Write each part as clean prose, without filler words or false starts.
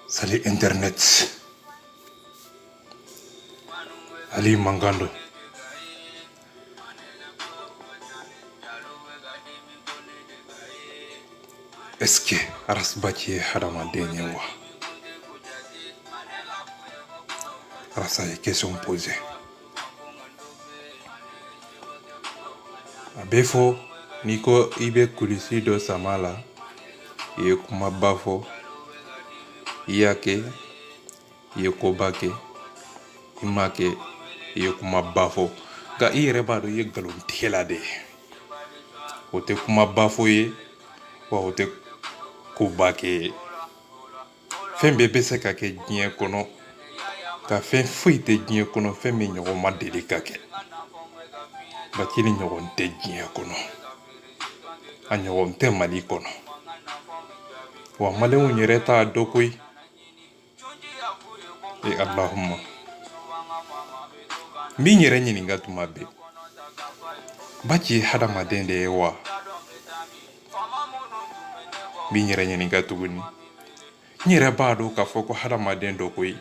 Sali internet Ali Mangando est-ce que arasbaki hadama denyewa arasa ye question posée abefo niko ibe kulisi do samala ye kuma bafo yake ye kobake imake ye kuma bafo ga ire bado ye galon tela de ote kuma bafo ye wa ote kobake fɛn bɛɛ bɛ se ka kɛ diɲɛ kɔnɔ ka fɛn foyi tɛ diɲɛ kɔnɔ fɛn min ɲɔgɔn ma deli ka kɛ Bakili ɲɔgɔn tɛ diɲɛ kɔnɔ a ɲɔgɔn tɛ Mali kɔnɔ wa maliyɛnw yɛrɛ t'a dɔn koyi Allahumma n b'i yɛrɛ ɲininka tuma bɛɛ Baki ye hadamaden de ye wa n b'i yɛrɛ ɲininka tuguni n yɛrɛ b'a dɔn k'a fɔ ko hadamaden dɔ koyi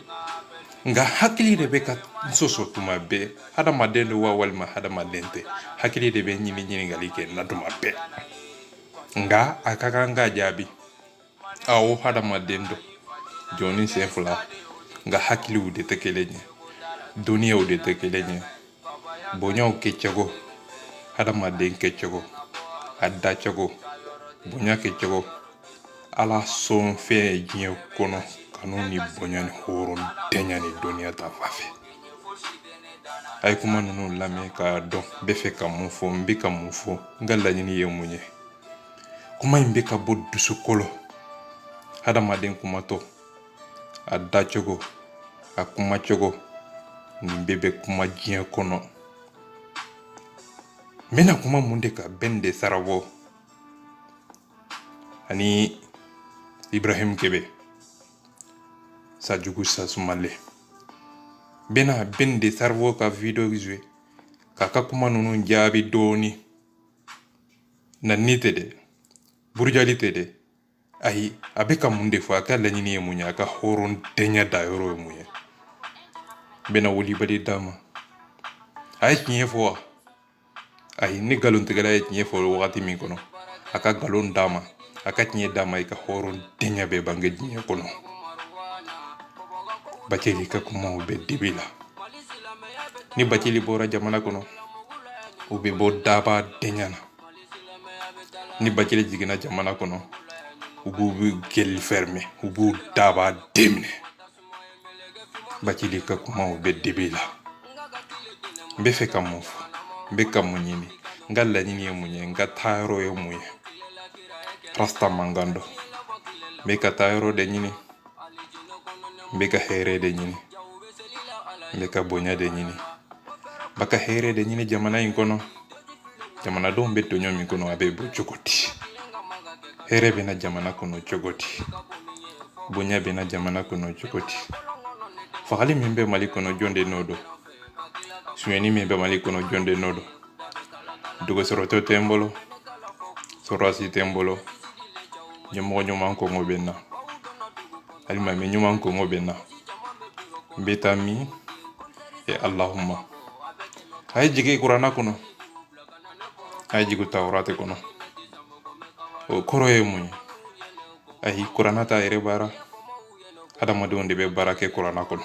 nka hakili de bɛ ka sɔsɔ tuma bɛɛ hadamaden do wa walima hadamaden tɛ hakili de bɛ ɲininkali kɛ na tuma bɛɛ nka a ka kan k'a jaabi awɔ hadamaden do jɔn ni sen fila nka hakiliw de tɛ kelen ye dɔnniyaw de tɛ kelen ye bonyaw kɛcogo hadamaden kɛcogo a dacogo bonya kɛcogo ala sɔn fɛn ye diɲɛ kɔnɔ kanu ni bonya ni hɔrɔntanya ni dɔnniya ta fanfɛ a ye kuma ninnu lamɛn k'a dɔn n bɛ fɛ ka mun fɔ n bɛ ka mun fɔ n ka laɲini ye mun ye kuma in bɛ ka bɔ dusukolo hadamaden kumatɔ a dacogo a kumacogo nin bɛɛ bɛ kuma diɲɛ kɔnɔ n bɛna kuma mun de ka bɛn de sarabɔ ani Ibrahim Kebe Sajugu Sasumale bena ben de sarvo ka video joué kaka kuma nunu jaabi doni na nite de burjali de ay abeka munde fo aka lañini e munya ka horon denya da yoro e munya bena woli bali dama ay ñe fo ay ni galon tegala ay ñe fo wakati mi kono aka galon dama aka ñe dama ka horon denya be bange ñe kono Bakili ka kuma ube dibila ni Bakili bora jamana kono ube bo daba denyana ni Bakili jigina jamana kono ubu gel ferme ubu daba demne Bakili ka kuma ube dibila mbe fe ka mufu mbe ka munyini ngalla nyini ye munye nga tayro ye munye Rasta Mangando mbe ka tayro de nyini mbe ka here de nyini mbe ka bonya de nyini baka here de nyini jamana in kono jamana don be tonyo mi kono abe bo chokoti here be na jamana kono chokoti bonya be na jamana kono chokoti fakali mimbe Mali kono jonde nodo suweni mimbe Mali kono jonde nodo dugo soroto tembolo sorasi tembolo nyomo nyoma ko ngobenna alima me nyuma ko ngobenna betami e Allahumma ay jige qur'ana kono ay jigu tawrate kono o koroye mun ay qur'ana ta ere bara adama de onde be barake qur'ana kono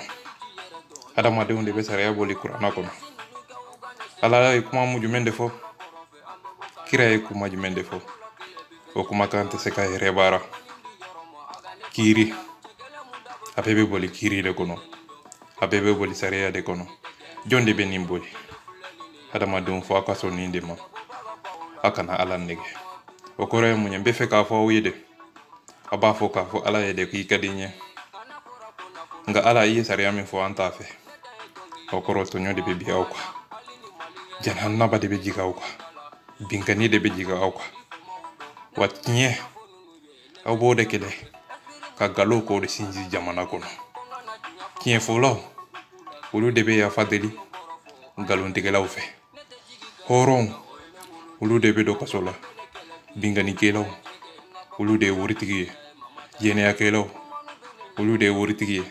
adama de onde be sariya boli qur'ana kono ala ay kuma mu jumende fo kira ay kuma jumende fo o kuma kante se kay ere bara kiri abebe boli kiri de kono abebe boli sariya de kono jonde be nimboli adama don fo aka so ninde ma akana ala nege o kore mu nyambe fe ka fo wide aba fo ka fo ala yede ki kadinye nga ala yi sariya mi fo anta fe o koro to nyode be biaw ko janan naba de be jigaw ko binkani de be jigaw ko watnye aw bo de kele ka galo ko de sinji jamana kono kien fo law olu de be ya fadeli galon tegelaw fe horon olu de be do kasola bingani kelaw olu de wuritigi yene ya kelaw olu de ye woritigi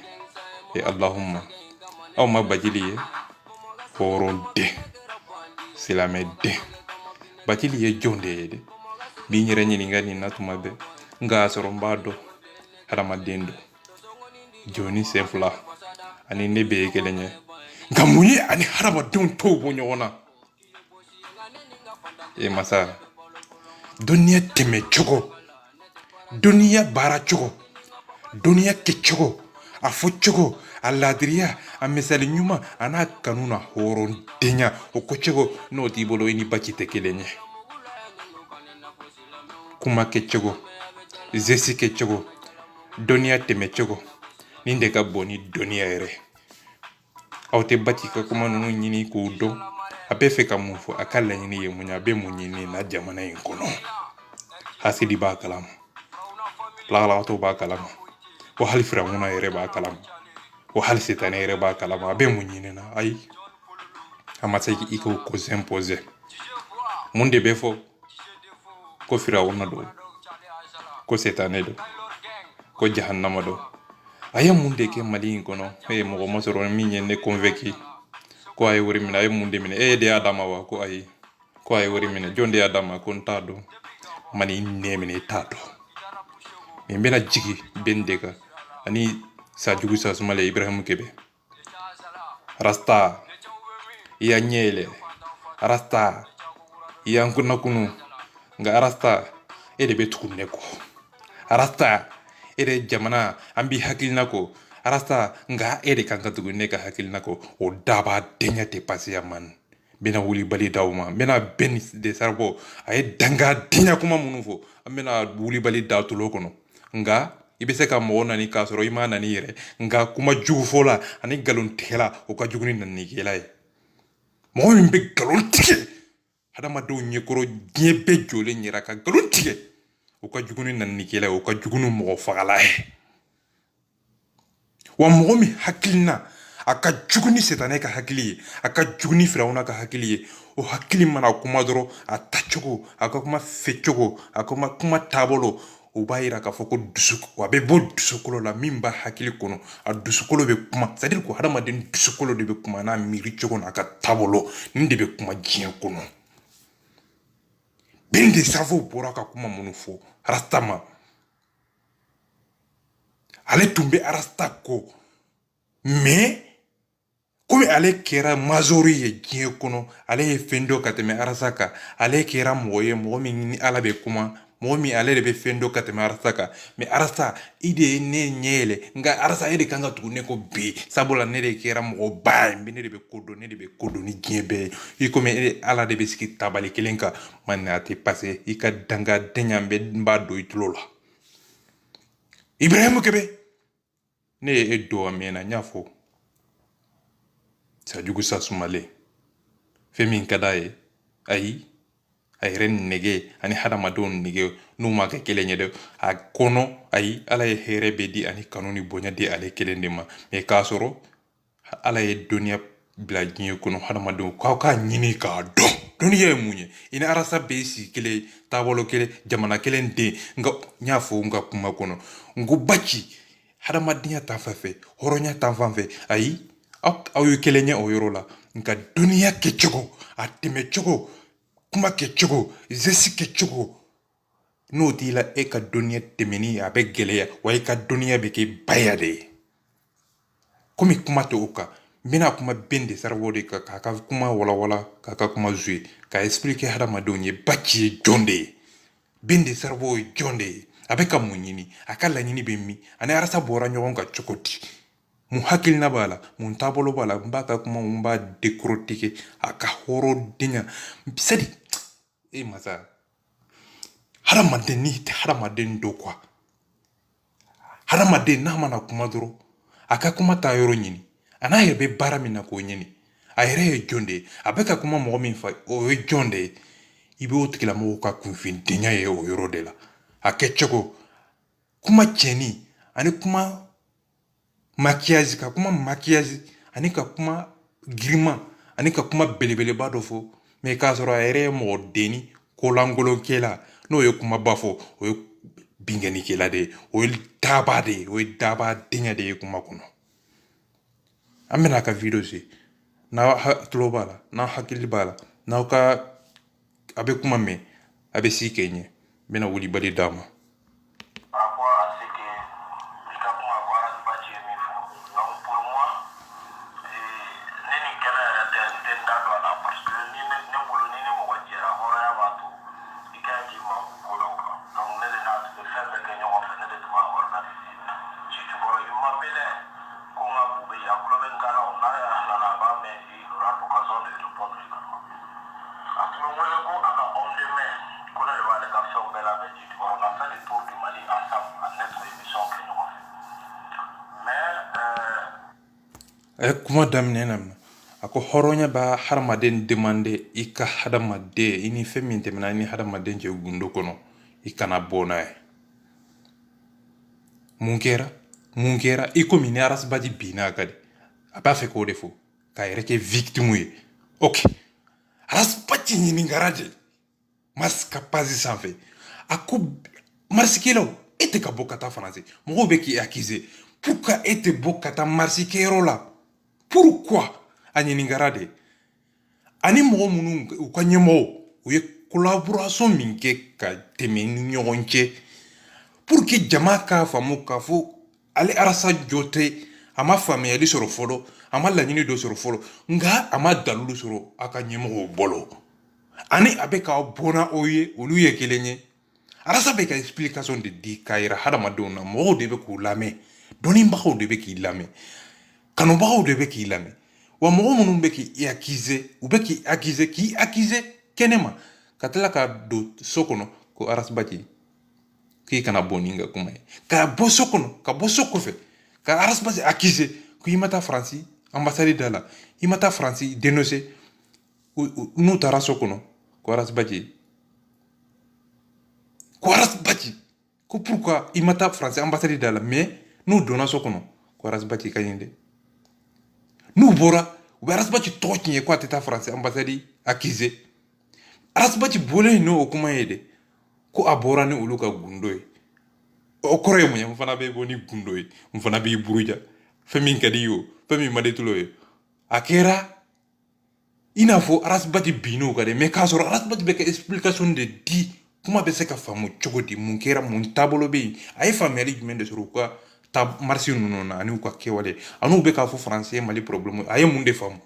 ye Allahumma aw ma bajili ye hɔrɔn den silamɛ den bajili ye jɔn de ye de bi n yɛrɛ ɲininka nin na tuma bɛɛ nka a sɔrɔ n b'a dɔn hadamaden don jɔnni sen fila ani ne bɛ ye kelen ye nka mun ye ani hadamadenw tɔw bɔ ɲɔgɔn na masa dɔnniya tɛmɛ cogo dɔnniya baara cogo dɔnniya kɛ cogo a fɔ cogo a laadiriya a misali ɲuman a n'a kanu na hɔrɔndenya o ko cogo n'o t'i bolo i ni baci tɛ kelen ye kuma kɛ cogo zesi kɛ cogo dɔnniya tɛmɛ cogo nin de ka bon ni dɔnniya yɛrɛ aw tɛ baci ka kuma ninnu ɲini k'o dɔn a bɛ fɛ ka mun fɔ a ka laɲini ye mun ye a bɛ mun ɲini na jamana in kɔnɔ hasidi b'a kalama lagalagatɔw b'a kalama wa hali firawuna yɛrɛ b'a kalama wa hali sitanɛ yɛrɛ b'a kalama a bɛ mun ɲini na ayi a ma se i k'o ko impose mun de bɛ fɔ ko firawuna don ko sitanɛ don ko jahannama don a ye mun de kɛ mali in kɔnɔ mɔgɔ ma sɔrɔ min ye ne convaincu ko a ye wari minɛ a ye mun de minɛ de y'a d'a ma wa ko ayi ko a ye wari minɛ jɔn de y'a d'a ma ko n t'a dɔn mani nɛ minɛ i t'a dɔn mais n bɛna jigi Ben de kan ani Sajugu Sasumale Ibrahim Kebe Rasta i y'a ɲɛ yɛlɛ Rasta i y'an kunnakunu nka Rasta e de bɛ tugu ne kɔ Rasta e de jamana an b'i hakilina kɔ Rasta nka e de kan ka tugu ne ka hakilina kɔ o daba denya tɛ pasiya man bɛna wulibali d'aw ma n bɛna Ben de Sarbo a ye danga denya kuma minnu fɔ an bɛna wulibali da tulo kɔnɔ nka i bɛ se ka mɔgɔ nani k'a sɔrɔ i ma nani yɛrɛ nka kuma jugu fɔ la ani nkalon tigɛla o ka jugu ni nanikɛla ye mɔgɔ min bɛ nkalon tigɛ hadamadenw ɲɛkɔrɔ diɲɛ bɛɛ jɔlen yɛrɛ ka nkalon tigɛ o ka jugu ni nanikɛla ye o ka jugu ni mɔgɔ fagala ye wa mɔgɔ min hakilina a ka jugu ni sitanɛ ka hakili ye a ka jugu ni firawuna ka hakili ye o hakili mana kuma dɔrɔn a tacogo a ka kuma fɛcogo a ka kuma taabolo o b'a yira k'a fɔ ko a bɛ bɔ dusukolo la min b'a hakili kɔnɔ a dusukolo bɛ kuma c'est à dire ko hadamaden dusukolo de bɛ kuma n'a miiri cogo n'a ka taabolo nin de bɛ kuma diɲɛ kɔnɔ Ben de Sarbo bɔra ka kuma minnu fɔ Rasta ma ale tun bɛ Rasta kɔ mais komi ale kɛra mazori ye diɲɛ kɔnɔ ale ye fɛn dɔ ka tɛmɛ Rasta kan ale kɛra mɔgɔ ye mɔgɔ min ni ala bɛ kuma mɔgɔ min ale de bɛ fɛn dɔ ka tɛmɛ Rasta kan mais Rasta i de ye ne ɲɛ yɛlɛ nka Rasta e de kan ka tugu ne kɔ bi sabula ne de kɛra mɔgɔ ba ye ne de bɛ ko dɔn ne de bɛ ko dɔn ni diɲɛ bɛɛ ye i komi ala de bɛ sigi tabali kelen kan man a tɛ passé i ka dangadenya n b'a don i tulo la Ibrahim Kebe ne ye e dɔn a mɛnna n y'a fɔ Sajugu Sasumale fɛn min ka d'a ye ayi a yɛrɛ nege ani hadamadenw nege n'u ma kɛ kelen ye dɛ a kɔnɔ ayi ala ye hɛrɛ bɛ di ani kanu ni bonya di ale kelen de ma mais k'a sɔrɔ ala ye dɔnniya bila diɲɛ kɔnɔ hadamadenw k'aw k'a ɲini k'a dɔn dɔnniya ye mun ye i ni Rasta bɛ sigi kelen taabolo kelen jamana kelen den nka n y'a fɔ n ka kuma kɔnɔ n ko baci hadamadenya ta fan fɛ hɔrɔnya ta fan fɛ ayi aw ye kelen ye o yɔrɔ la nka dɔnniya kɛcogo a tɛmɛ cogo kuma kɛcogo zesi kɛcogo n'o t'i la e ka dɔnniya tɛmɛni a bɛ gɛlɛya wa i ka dɔnniya bɛ kɛ baya de ye komi kuma tɛ o kan n bɛna kuma Ben de Sarbo de kan k'a ka kuma walawala k'a ka kuma jouer k'a expliquer hadamadenw ye baci ye jɔn de ye Ben de Sarbo ye jɔn de ye a bɛ ka mun ɲini a ka laɲini bɛ min ani Rasta bɔra ɲɔgɔn kan cogo di mun hakilina b'a la mun taabolo b'a la n b'a ka kuma n b'a décortiquer a ka hɔrɔndenya c'est à dire masa hadamaden n'i tɛ hadamaden dɔ quoi hadamaden n'a mana kuma dɔrɔn a ka kuma taa yɔrɔ ɲini a n'a yɛrɛ bɛ baara min na k'o ɲini a yɛrɛ ye jɔn de ye a bɛ ka kuma mɔgɔ min fɛ o ye jɔn de ye i bɛ o tigilamɔgɔw ka kunfindenya ye o yɔrɔ de la a kɛcogo kuma cɛnni ani kuma maquillage ka kuma maquillage ani ka kuma girima ani ka kuma belebeleba dɔ fɔ mais k'a sɔrɔ a yɛrɛ ye mɔgɔ denni kolangolonkɛla n'o ye kumaba fɔ o ye bingani kela de o daba de o daba dinya de kuma kono amena ka video si na tulo bala na hakili bala na ka abe kuma me abe si kenye bena wuli bali dama kuma daminɛ na ako hɔrɔnya ba hadamaden demande i ka hadamaden i ni fɛn min tɛmɛna i ni hadamaden cɛ gundo kɔnɔ i kana bɔ n'a ye mun kɛra i komi ni arasibaji binna a ka di a b'a fɛ k'o de fɔ k'a yɛrɛ kɛ victime ye ok arasibaji ɲiningara de mars ka page sanfɛ a ko marsikɛlaw e tɛ ka bɔ ka taa faransi mɔgɔw bɛ k'i accuser pourquoi e tɛ bɔ ka taa marsikɛyɔrɔ la pourquoi a ɲiningara de ani mɔgɔ minnu u ka ɲɛmɔgɔw u ye collaboration min kɛ ka tɛmɛ ni ɲɔgɔn cɛ pour que jama k'a faamu k'a fɔ ale arasa jɔ tɛ a ma faamuyali sɔrɔ fɔlɔ a ma laɲini dɔ sɔrɔ fɔlɔ nka a ma dalilu sɔrɔ a ka ɲɛmɔgɔw bolo ani a bɛ ka bɔnna o ye olu ye kelen ye arasa bɛ ka explication de di k'a yira hadamadenw na mɔgɔw de bɛ k'u lamɛn dɔnnibagaw de bɛ k'i lamɛn kanubagaw de bɛ k'i lamɛn wa mɔgɔ minnu bɛ k'i accuser u bɛ k'i accuser kɛnɛma ka tila ka don so kɔnɔ ko arasibaji k'i kana bɔ ni ka kuma ye ka bɔ so kɔnɔ ka bɔ so kɔfɛ ka arasibaji accuser ko i ma taa faransi ambassade da la i ma taa faransi dénoncer n'u taara so kɔnɔ ko arasibaji ko pourquoi i ma taa faransi ambassade da la mais n'u donna so kɔnɔ ko arasibaji ka ɲi dɛ n'u bɔra u bɛ arasibaji tɔgɔ tiɲɛ ko a tɛ taa faransi ambassade accuser arasibaji bɔlen n'o o kuma ye dɛ ko a bɔra ni olu ka gundo ye o kɔrɔ ye mun ye n fana bɛ bɔ ni gundo ye n fana b'i buruja fɛn min ka di i ye o fɛn min man di tulo ye a kɛra i n'a fɔ arasibaji binn'o kan dɛ mais k'a sɔrɔ arasibaji bɛ ka explication de di kuma bɛ se ka faamu cogo di mun kɛra mun taabolo bɛ yen a ye faamuyali jumɛn de sɔrɔ u ka taa marisi ninnu na ani u ka kɛwale ani u bɛ k'a fɔ faransi ye mali problème a ye mun de faamu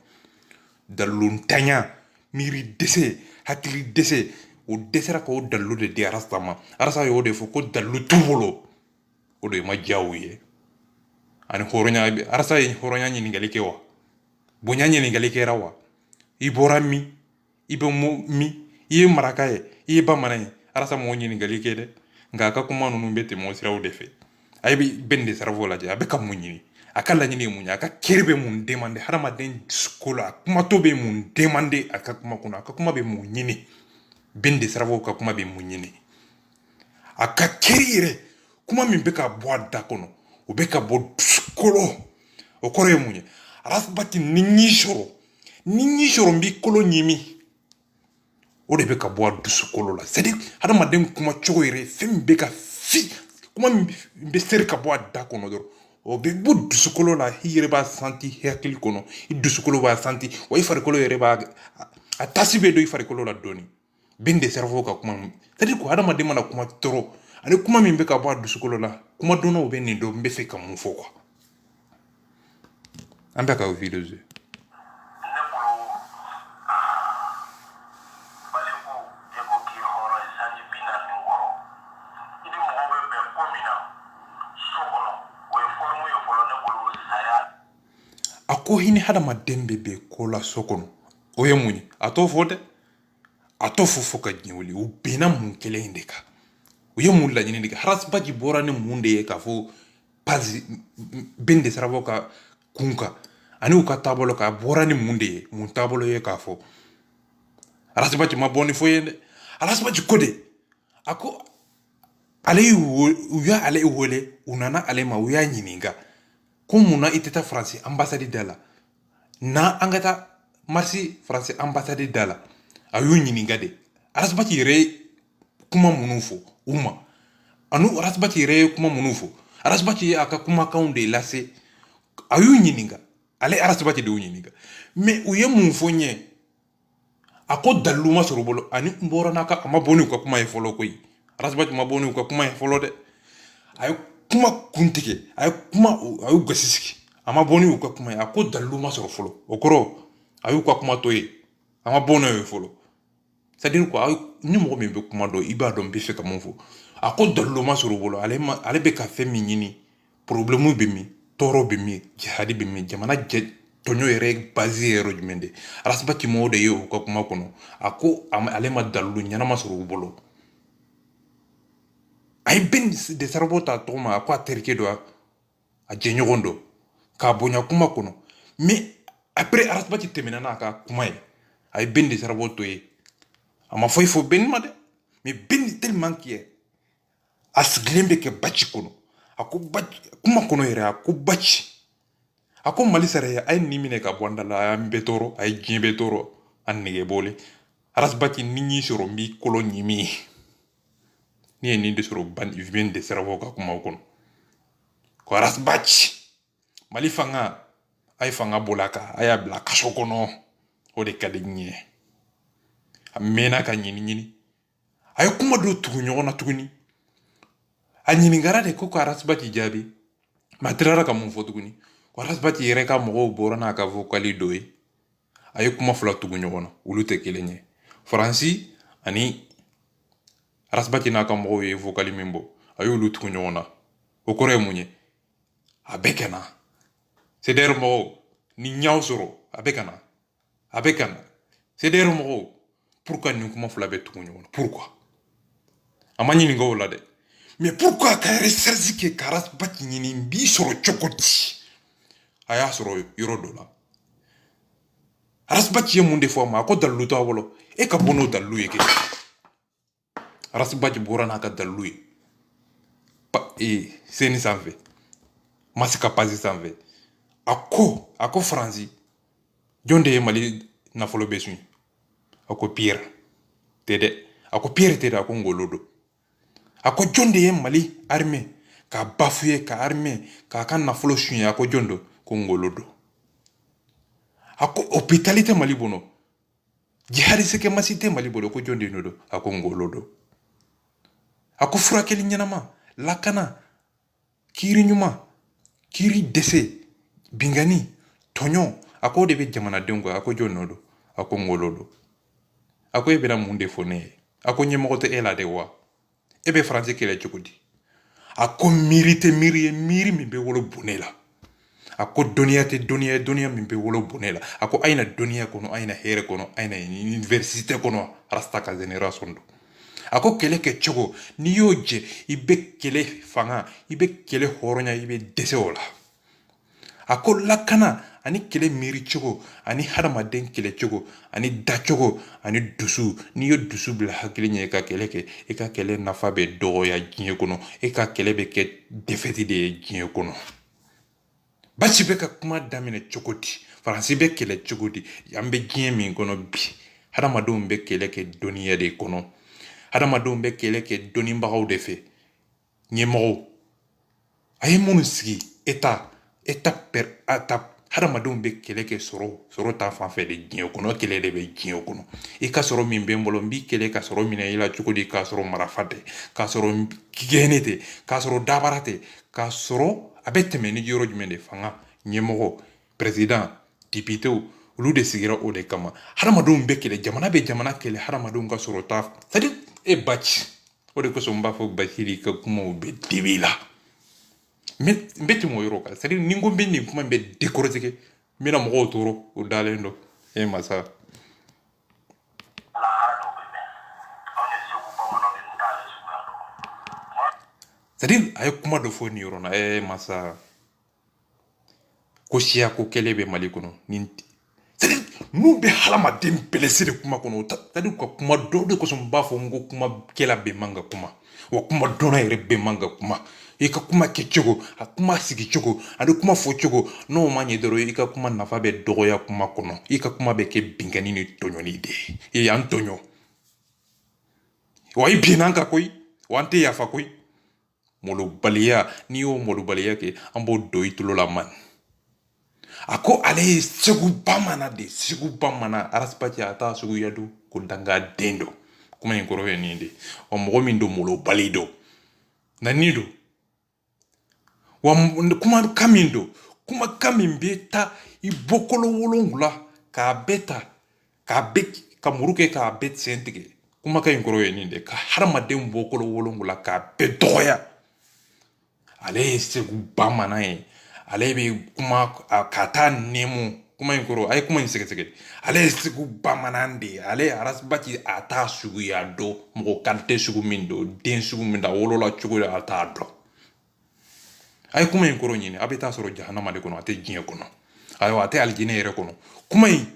dalilutanya miiri dɛsɛ hakili dɛsɛ o dɛsɛra k'o dalilu de di arasa ma arasa y'o de fɔ ko dalilu t'u bolo o de ma diya u ye ani hɔrɔnya arasa ye hɔrɔnya ɲininkali kɛ wa bonya ɲininkali kɛra wa i bɔra min i bɛ min i ye maraka ye i ye bamanan ye arasa m'o ɲininkali kɛ dɛ nka a ka kuma ninnu bɛ tɛmɛ o siraw de fɛ a ye bɛn de sarafo lajɛ a bɛ ka mun ɲini a ka laɲini ye mun ye a ka kiri bɛ mun demande hadamaden ko la kumato bɛ mun demande a ka kuma kɔnɔ a ka kuma bɛ mun ɲini bɛn de sarafo ka kuma bɛ mun ɲini a ka kiri yɛrɛ kuma min bɛ ka bɔ a da kɔnɔ o bɛ ka bɔ dusukolo o kɔrɔ ye mun ye arasibati ni ɲi sɔrɔ n b'i kolo ɲimi o de bɛ ka bɔ a dusukolo la c'est à dire hadamaden kuma cogo yɛrɛ fɛn min bɛ ka kuma min bɛ seri ka bɔ a da kɔnɔ dɔrɔn o bɛ bɔ dusukolo la i yɛrɛ b'a santi hakili kɔnɔ i dusukolo b'a santi wa i farikolo yɛrɛ b'a a tasi bɛ don i farikolo la dɔɔni bɛn de sarafo ka kuma c'est à dire ko hadamaden mana kuma tɔɔrɔ ani kuma min bɛ ka bɔ a dusukolo la kuma dɔnnaw bɛ nin dɔn n bɛ fɛ ka mun fɔ quoi an bɛ ka o video ye a ko hinɛ hadamaden bɛ bɛn ko la so kɔnɔ o ye mun ye a t'o fɔ dɛ a t'o fɔ ka diɲɛ wuli u bɛnna mun kelen in de kan u ye mun laɲini de kɛ arasibaji bɔra ni mun de ye k'a fɔ pasi bɛn de sarabɔ ka kun kan ani u ka taabolo kan a bɔra ni mun de ye mun taabolo ye k'a fɔ arasibaji ma bɔ ni foyi ye dɛ arasibaji ko de a ko ale u y'a ale wele u nana ale ma u y'a ɲininka ko munna i tɛ taa faransi ambassade da la na an ka taa marisi faransi ambassade da la a y'u ɲininka de arasibaji yɛrɛ kuma minnu fɔ u ma anu Rasbati yɛrɛ kuma minnu fɔ Rasbati a ka kumakanw de lase a y'u ɲininka ale Rasbati de y'u ɲininka mais u ye mun fɔ ɲɛ a ko dalilu ma sɔrɔ bolo ani n bɔra n'a ka a ma bɔ n'u ka kuma ye fɔlɔ koyi Rasbati ma bɔ n'u ka kuma ye fɔlɔ dɛ a ye kuma kuntigɛ a y'u gasi sigi a ma bɔ n'u ka kuma ye a ko dalilu ma sɔrɔ fɔlɔ o kɔrɔ a y'u ka kuma to ye a ma bɔ n'o ye fɔlɔ c'est à dire quoi ni mɔgɔ min bɛ kuma dɔn i b'a dɔn n bɛ fɛ ka mun fɔ a ko dalilu ma sɔrɔ bolo ale bɛ ka fɛn min ɲini problème bɛ min tɔɔrɔ bɛ min jihadi bɛ min jamana tɔɲɔ yɛrɛ base yɔrɔ jumɛn de Rasbati m'o de ye o ka kuma kɔnɔ a ko ale ma dalilu ɲɛnama sɔrɔ u bolo a ye Ben de Sarabo ta tɔgɔ ma a ko a terikɛ dɔ a jɛɲɔgɔn dɔ k'a bonya kuma kɔnɔ mais après Rasbati tɛmɛna n'a ka kuma ye a ye Ben de Sarabo to ye a ma foyi fɔ Ben ma dɛ mais Ben tellement que a sigilen bɛ kɛ Baci kɔnɔ a ko kuma kɔnɔ yɛrɛ a ko Baci a ko Mali sara a ye nin minɛ ka bɔ an da la a y'an bɛɛ tɔɔrɔ a ye diɲɛ bɛɛ tɔɔrɔ a nɛgɛ bɔlen Rasbati ni y'i sɔrɔ n b'i kɔlɔ ɲimi ni ye nin de sɔrɔ Ben de Sarabo ka kumaw kɔnɔ ko Rasbati Mali fanga a ye fanga bɔra kan a y'a bila kaso kɔnɔ o de ka di n ye a mɛnna ka ɲini a ye kuma dɔ tugu ɲɔgɔn na tuguni a ɲininkara de ko ka Rasbati jaabi mais a tilala ka mun fɔ tuguni ko Rasbati yɛrɛ ka mɔgɔw bɔra n'a ka vocali dɔ ye a ye kuma fila tugu ɲɔgɔn na olu tɛ kelen ye Faransi ani Rasbati n'a ka mɔgɔw ye vocali min bɔ a y'olu tugu ɲɔgɔn na o kɔrɔ ye mun ye a bɛ ka na CDR mɔgɔw ni ɲaw sɔrɔ a bɛ ka na CDR mɔgɔw pourquoi nin kuma fila bɛ tugu ɲɔgɔn na pourquoi a ma ɲininka o la dɛ mais pourquoi ka recherche kɛ ka Rasbati ɲini n b'i sɔrɔ cogo di a y'a sɔrɔ yɔrɔ dɔ la Rasbati ye mun de fɔ a ma a ko dalilu t'a bolo e ka bɔ n'o dalilu ye kɛ Rasbati bɔra n'a ka dalilu ye seni sanfɛ Masika page sanfɛ a ko Faransi jɔn de ye Mali nafolo bɛ sun a ko Pierre tɛ dɛ a ko Pierre tɛ dɛ a ko Ngolo don a ko jɔn de ye Mali armée k'a bafouer ka armée k'a ka nafolo sun a ko jɔn don ko Ngolo don a ko hôpital tɛ Mali bolo jihadi sekɛmasi tɛ Mali bolo ko jɔn de don a ko Ngolo don a ko furakɛli ɲɛnama lakana kiiri ɲuman kiiri dɛsɛ bingani tɔɲɔ a ko de bɛ jamanadenw kan a ko jɔn nɔ don a ko Ngolo don a ko e bɛna mun de fɔ ne ye a ko ɲɛmɔgɔ tɛ e la de wa e bɛ Faransi kɛlɛ cogo di a ko miiri tɛ miiri ye miiri min bɛ wolo bonne la a ko dɔnniya tɛ dɔnniya ye dɔnniya min bɛ wolo bonne la a ko a ye na dɔnniya kɔnɔ a ye na hɛrɛ kɔnɔ a ye na université kɔnɔ Rasta ka génération don a ko kɛlɛ kɛ cogo n'i y'o jɛ i bɛ kɛlɛ fanga i bɛ kɛlɛ hɔrɔnya i bɛ dɛsɛ o la a ko lakana ani kɛlɛ miiri cogo ani hadamaden kɛlɛ cogo ani dacogo ani dusu n'i ye dusu bila hakili ɲɛ i ka kɛlɛ kɛ i ka kɛlɛ nafa bɛ dɔgɔya diɲɛ kɔnɔ i ka kɛlɛ bɛ kɛ défaite de ye diɲɛ kɔnɔ Baci bɛ ka kuma daminɛ cogo di Faransi bɛ kɛlɛ cogo di an bɛ diɲɛ min kɔnɔ bi hadamadenw bɛ kɛlɛ kɛ dɔnniya de kɔnɔ hadamadenw bɛ kɛlɛ kɛ dɔnnibagaw de fɛ ɲɛmɔgɔw a ye minnu sigi état hadamadenw bɛ kɛlɛ kɛ sɔrɔ ta fanfɛ de diɲɛ kɔnɔ kɛlɛ de bɛ diɲɛ kɔnɔ i ka sɔrɔ min bɛ n bolo n b'i kɛlɛ ka sɔrɔ minɛ i la cogo di k'a sɔrɔ marafa tɛ k'a sɔrɔ gɛnɛ tɛ k'a sɔrɔ dabara tɛ k'a sɔrɔ a bɛ tɛmɛ ni yɔrɔ jumɛn de fanga ɲɛmɔgɔ président députéw olu de sigira o de kama hadamadenw bɛ kɛlɛ jamana bɛ jamana kɛlɛ hadamadenw ka sɔrɔ ta c'est à dire e Baci o de kosɔn n b'a fɔ Bacili ka kumaw bɛ dibi la n bɛ tɛmɛ o yɔrɔ kan c'est à dire ni n ko n bɛ nin kuma in bɛ décortiquer n bɛna mɔgɔw tɔɔrɔ o dalen don e masa c'est à dire a ye kuma dɔ fɔ nin yɔrɔ la masa ko siya ko kɛlɛ bɛ Mali kɔnɔ c'est à dire n'u bɛ hadamaden bɛlɛse de kuma kɔnɔ c'est à dire ka kuma dɔ de kosɔn n b'a fɔ n ko kuma kɛla bɛɛ man ka kuma wa kuma dɔnna yɛrɛ bɛɛ man ka kuma i ka kuma kɛ cogo a kuma sigi cogo ani kuma fɔ cogo n'o ma ɲɛ dɔrɔn i ka kuma nafa bɛ dɔgɔya kuma kɔnɔ i ka kuma bɛ kɛ binkani ni tɔɲɔni de ye an tɔɲɔ wa i binna an kan koyi wa an tɛ yafa koyi molobaliya n'i y'o molobaliya kɛ an b'o don i tulo la man a ko ale ye segu bamanan de segu bamanan arasipati a t'a suguya don ko danga den don kuma in kɔrɔ ye nin de wa mɔgɔ min don molobali don na nin don wa kumakan min don kumakan min bɛ taa i bɔkolo 7 k'a bɛɛ ta ka muru kɛ k'a bɛɛ sen tigɛ kumakan in kɔrɔ ye nin de ka hadamaden bɔkolo 7 k'a bɛɛ dɔgɔya ale ye segu bamanan ye ale bɛ kuma ka taa nɛmu kuma in kɔrɔ a ye kuma in sɛgɛsɛgɛ ale ye segu bamanan de ye ale ye arasibati a t'a suguya dɔn mɔgɔ kalite sugu min don den sugu min don a wolola cogo a t'a dɔn a ye kuma in kɔrɔ ɲini a bɛ taa sɔrɔ jahanama de kɔnɔ a tɛ diɲɛ kɔnɔ ayiwa a tɛ alijinɛ yɛrɛ kɔnɔ kuma in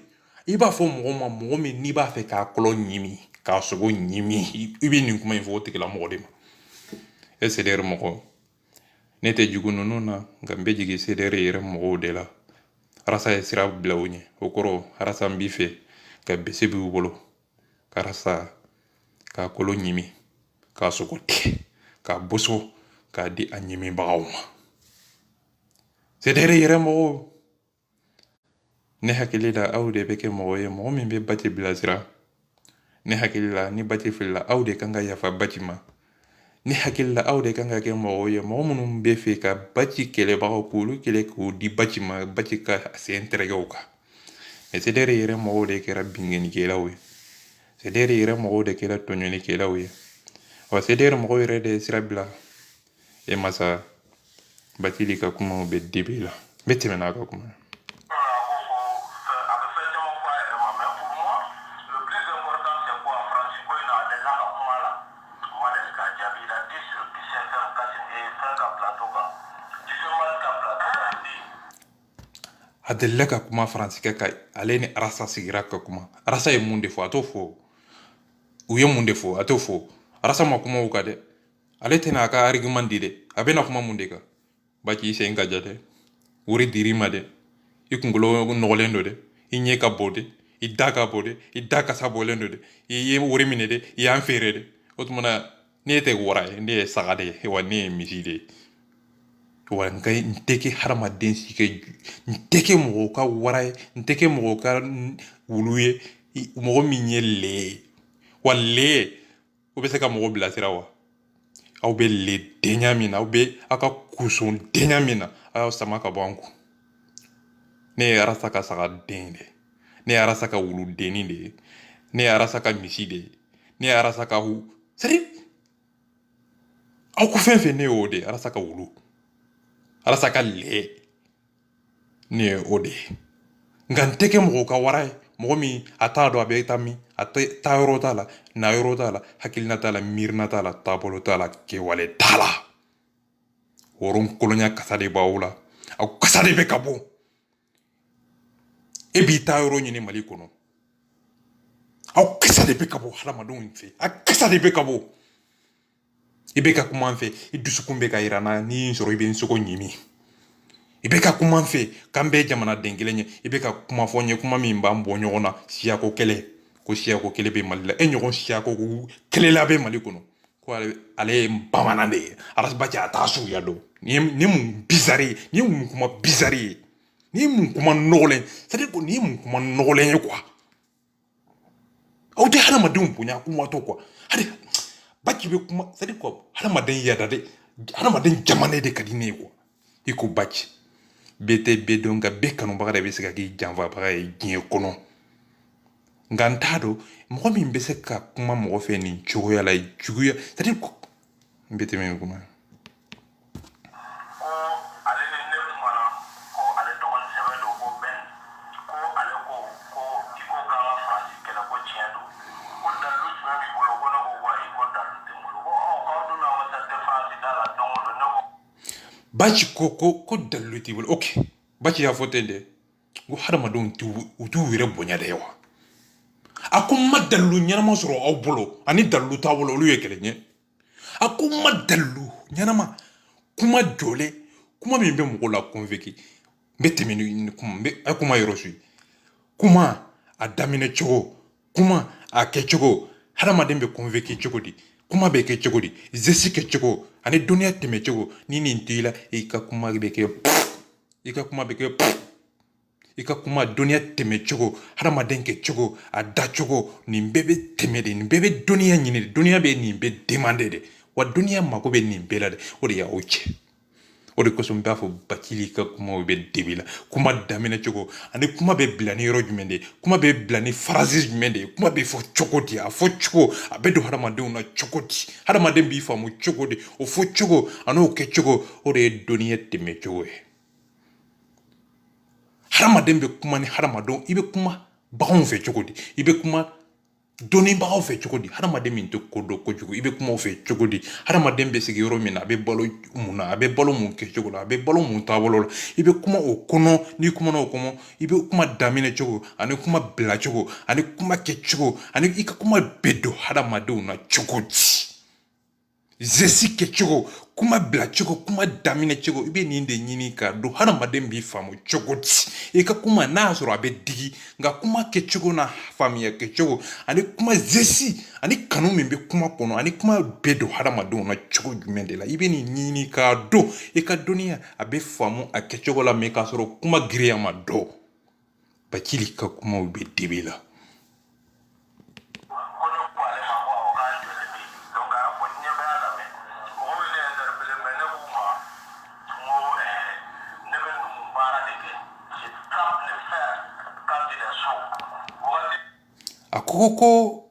i b'a fɔ mɔgɔ ma mɔgɔ min n'i b'a fɛ k'a kɔlɔ ɲimi k'a sogo ɲimi i bɛ nin kuma in fɔ o tigilamɔgɔ de ma e CDR mɔgɔ ne tɛ jugu ninnu na nka n bɛ jigin CDR yɛrɛ mɔgɔw de la arasa ye sira bila u ɲɛ o kɔrɔ arasa n b'i fɛ ka bese b'u bolo ka arasa k'a kɔlɔ ɲimi k'a sogo tigɛ k'a boso k'a di a ɲimibagaw ma CDR yɛrɛ mɔgɔw ne hakili la aw de bɛ kɛ mɔgɔ ye mɔgɔ min bɛ Baci bilasira ne hakili la ni Baci filila aw de kan ka yafa Baci ma ne hakili la aw de kan ka kɛ mɔgɔ ye mɔgɔ minnu bɛ fɛ ka Baci kɛlɛbagaw k'olu kɛlɛ k'o di Baci ma Baci ka sen tɛrɛgɛw kan mais CDR yɛrɛ mɔgɔw de kɛra bingenikɛlaw ye CDR yɛrɛ mɔgɔw de kɛra tɔɲɔnikɛlaw ye wa CDR mɔgɔw yɛrɛ de sira bila e masa Bacili ka kumaw bɛ dibi la n bɛ tɛmɛ n'a ka kuma a delila ka kuma faransikɛ ka ale ni arasa sigira ka kuma arasa ye mun de fɔ a t'o fɔ u ye mun de fɔ a t'o fɔ arasa ma kuma o kan dɛ ale tɛna a ka argument di dɛ a bɛna kuma mun de kan Baci i sen ka ja dɛ wari dir'i ma dɛ i kunkolo nɔgɔlen don dɛ i ɲɛ ka bɔ dɛ i da ka bɔ dɛ i da kasa bɔlen don dɛ i ye wari minɛ dɛ i y'an feere dɛ o tuma na ne tɛ wara ye ne ye saga de ye wa ne ye misi de ye wa n tɛ kɛ hadamaden si kɛ n tɛ kɛ mɔgɔ ka wara ye n tɛ kɛ mɔgɔ ka wulu ye mɔgɔ min ye le ye wa le o bɛ se ka mɔgɔ bilasira wa aw bɛ le denya min na aw bɛ aw ka kuson denya min na a y'aw sama ka bɔ an kun ne ye arasa ka saga den de ne ye arasa ka wulu denni de ye ne ye arasa ka misi de ye ne ye arasa ka c'est-à-dire aw ko fɛn fɛn ne y'o de ye arasa ka wulu arasa ka le ne ye o de ye nka n tɛ kɛ mɔgɔ ka wara ye mɔgɔ min a t'a dɔn a bɛ taa min a taa yɔrɔ t'a la na yɔrɔ t'a la hakilina t'a la miirina t'a la taabolo t'a la kɛwale t'a la horon kolonya kasa de b'aw la aw kasa de bɛ ka bɔ e b'i taa yɔrɔ ɲini Mali kɔnɔ aw kasa de bɛ ka bɔ hadamadenw fɛ a kasa de bɛ ka bɔ i bɛ ka kuma an fɛ i dusukun bɛ ka yira n na n'i y'i sɔrɔ i bɛ n sogo ɲimi i bɛ ka kuma an fɛ k'an bɛɛ jamanaden kelen ye i bɛ ka kuma fɔ n ye kuma min b'an bɔ ɲɔgɔn na siyako kɛlɛ ko siyako kɛlɛ bɛ Mali la e ɲɔgɔn siyako kɛlɛla bɛ Mali kɔnɔ ko ale ye bamanan de ye Baci a t'a suguya dɔn nin ye mun bizarre ye nin ye mun kuma bizarre ye nin ye mun kuma nɔgɔlen c'est-à-dire ko nin ye mun kuma nɔgɔlen ye quoi aw tɛ hadamadenw bonya kuma tɔ quoi hali Baci bɛ kuma c'est-à-dire quoi hadamaden yada dɛ hadamaden jamana de ka di ne ye quoi i ko Baci bɛɛ tɛ bɛɛ dɔn nka bɛɛ kanubaga de bɛ se ka k'i janfabaga ye diɲɛ kɔnɔ nka n t'a dɔn mɔgɔ min bɛ se ka kuma mɔgɔ fɛ nin cogoya la juguya c'est-à-dire quoi n bɛ tɛmɛ kuma Baci ko dalilu t'i bolo ok Baci y'a fɔ ten dɛ ko hadamadenw u t'u yɛrɛ bonya dɛ wa a ko n ma dalilu ɲɛnama sɔrɔ aw bolo ani dalilu t'a bolo olu ye kelen ye a ko n ma dalilu ɲɛnama kuma jɔlen kuma min bɛ mɔgɔw la convaincu n bɛ tɛmɛ ni kuma n bɛ kuma yɔrɔ su kuma a daminɛ cogo kuma a kɛcogo hadamaden bɛ convaincu cogo di kuma bɛ kɛ cogo di zesi kɛ cogo ani dɔnniya tɛmɛ cogo ni nin t'i la i ka kuma bɛ kɛ i ka kuma bɛ kɛ i ka kuma dɔnniya tɛmɛ cogo hadamaden kɛ cogo a da cogo nin bɛɛ bɛ tɛmɛ de nin bɛɛ bɛ dɔnniya ɲini de dɔnniya bɛ nin bɛɛ demande de wa dɔnniya mago bɛ nin bɛɛ la de o de y'aw cɛ o de kosɔn n b'a fɔ Bacili ka kumaw bɛ debi la kuma daminɛ cogo ani kuma bɛ bila ni yɔrɔ jumɛn de ye kuma bɛ bila ni phrase jumɛn de ye kuma bɛ fɔ cogo di a fɔ cogo a bɛ don hadamadenw na cogo di hadamaden b'i faamu cogo di o fɔ cogo a n'o kɛ cogo o de ye dɔnniya tɛmɛ cogo ye hadamaden bɛ kuma ni hadamadenw i bɛ kuma baganw fɛ cogo di i bɛ kuma dɔnnibagaw fɛ cogo di hadamaden min tɛ ko dɔn kojugu i bɛ kuma o fɛ cogo di hadamaden bɛ sigi yɔrɔ min na a bɛ balo mun na a bɛ balo mun kɛ cogo la a bɛ balo mun taabolo la i bɛ kuma o kɔnɔ n'i kumana o kɔnɔ i bɛ kuma daminɛ cogo ani kuma bila cogo ani kuma kɛ cogo ani i ka kuma bɛ don hadamadenw na cogo di zesi kɛ cogo kuma bila cogo kuma daminɛ cogo i bɛ nin de ɲini k'a dɔn hadamaden b'i faamu cogo di i ka kuma n'a y'a sɔrɔ a bɛ digi nka kuma kɛ cogo n'a faamuya kɛ cogo ani kuma zesi ani kanu min bɛ kuma kɔnɔ ani kuma bɛ don hadamadenw na cogo jumɛn de la i bɛ nin ɲini k'a dɔn i ka dɔnniya a bɛ faamu a kɛcogo la mɛ k'a sɔrɔ kuma giriya ma dɔn Bacili ka kumaw bɛ debi la. A ko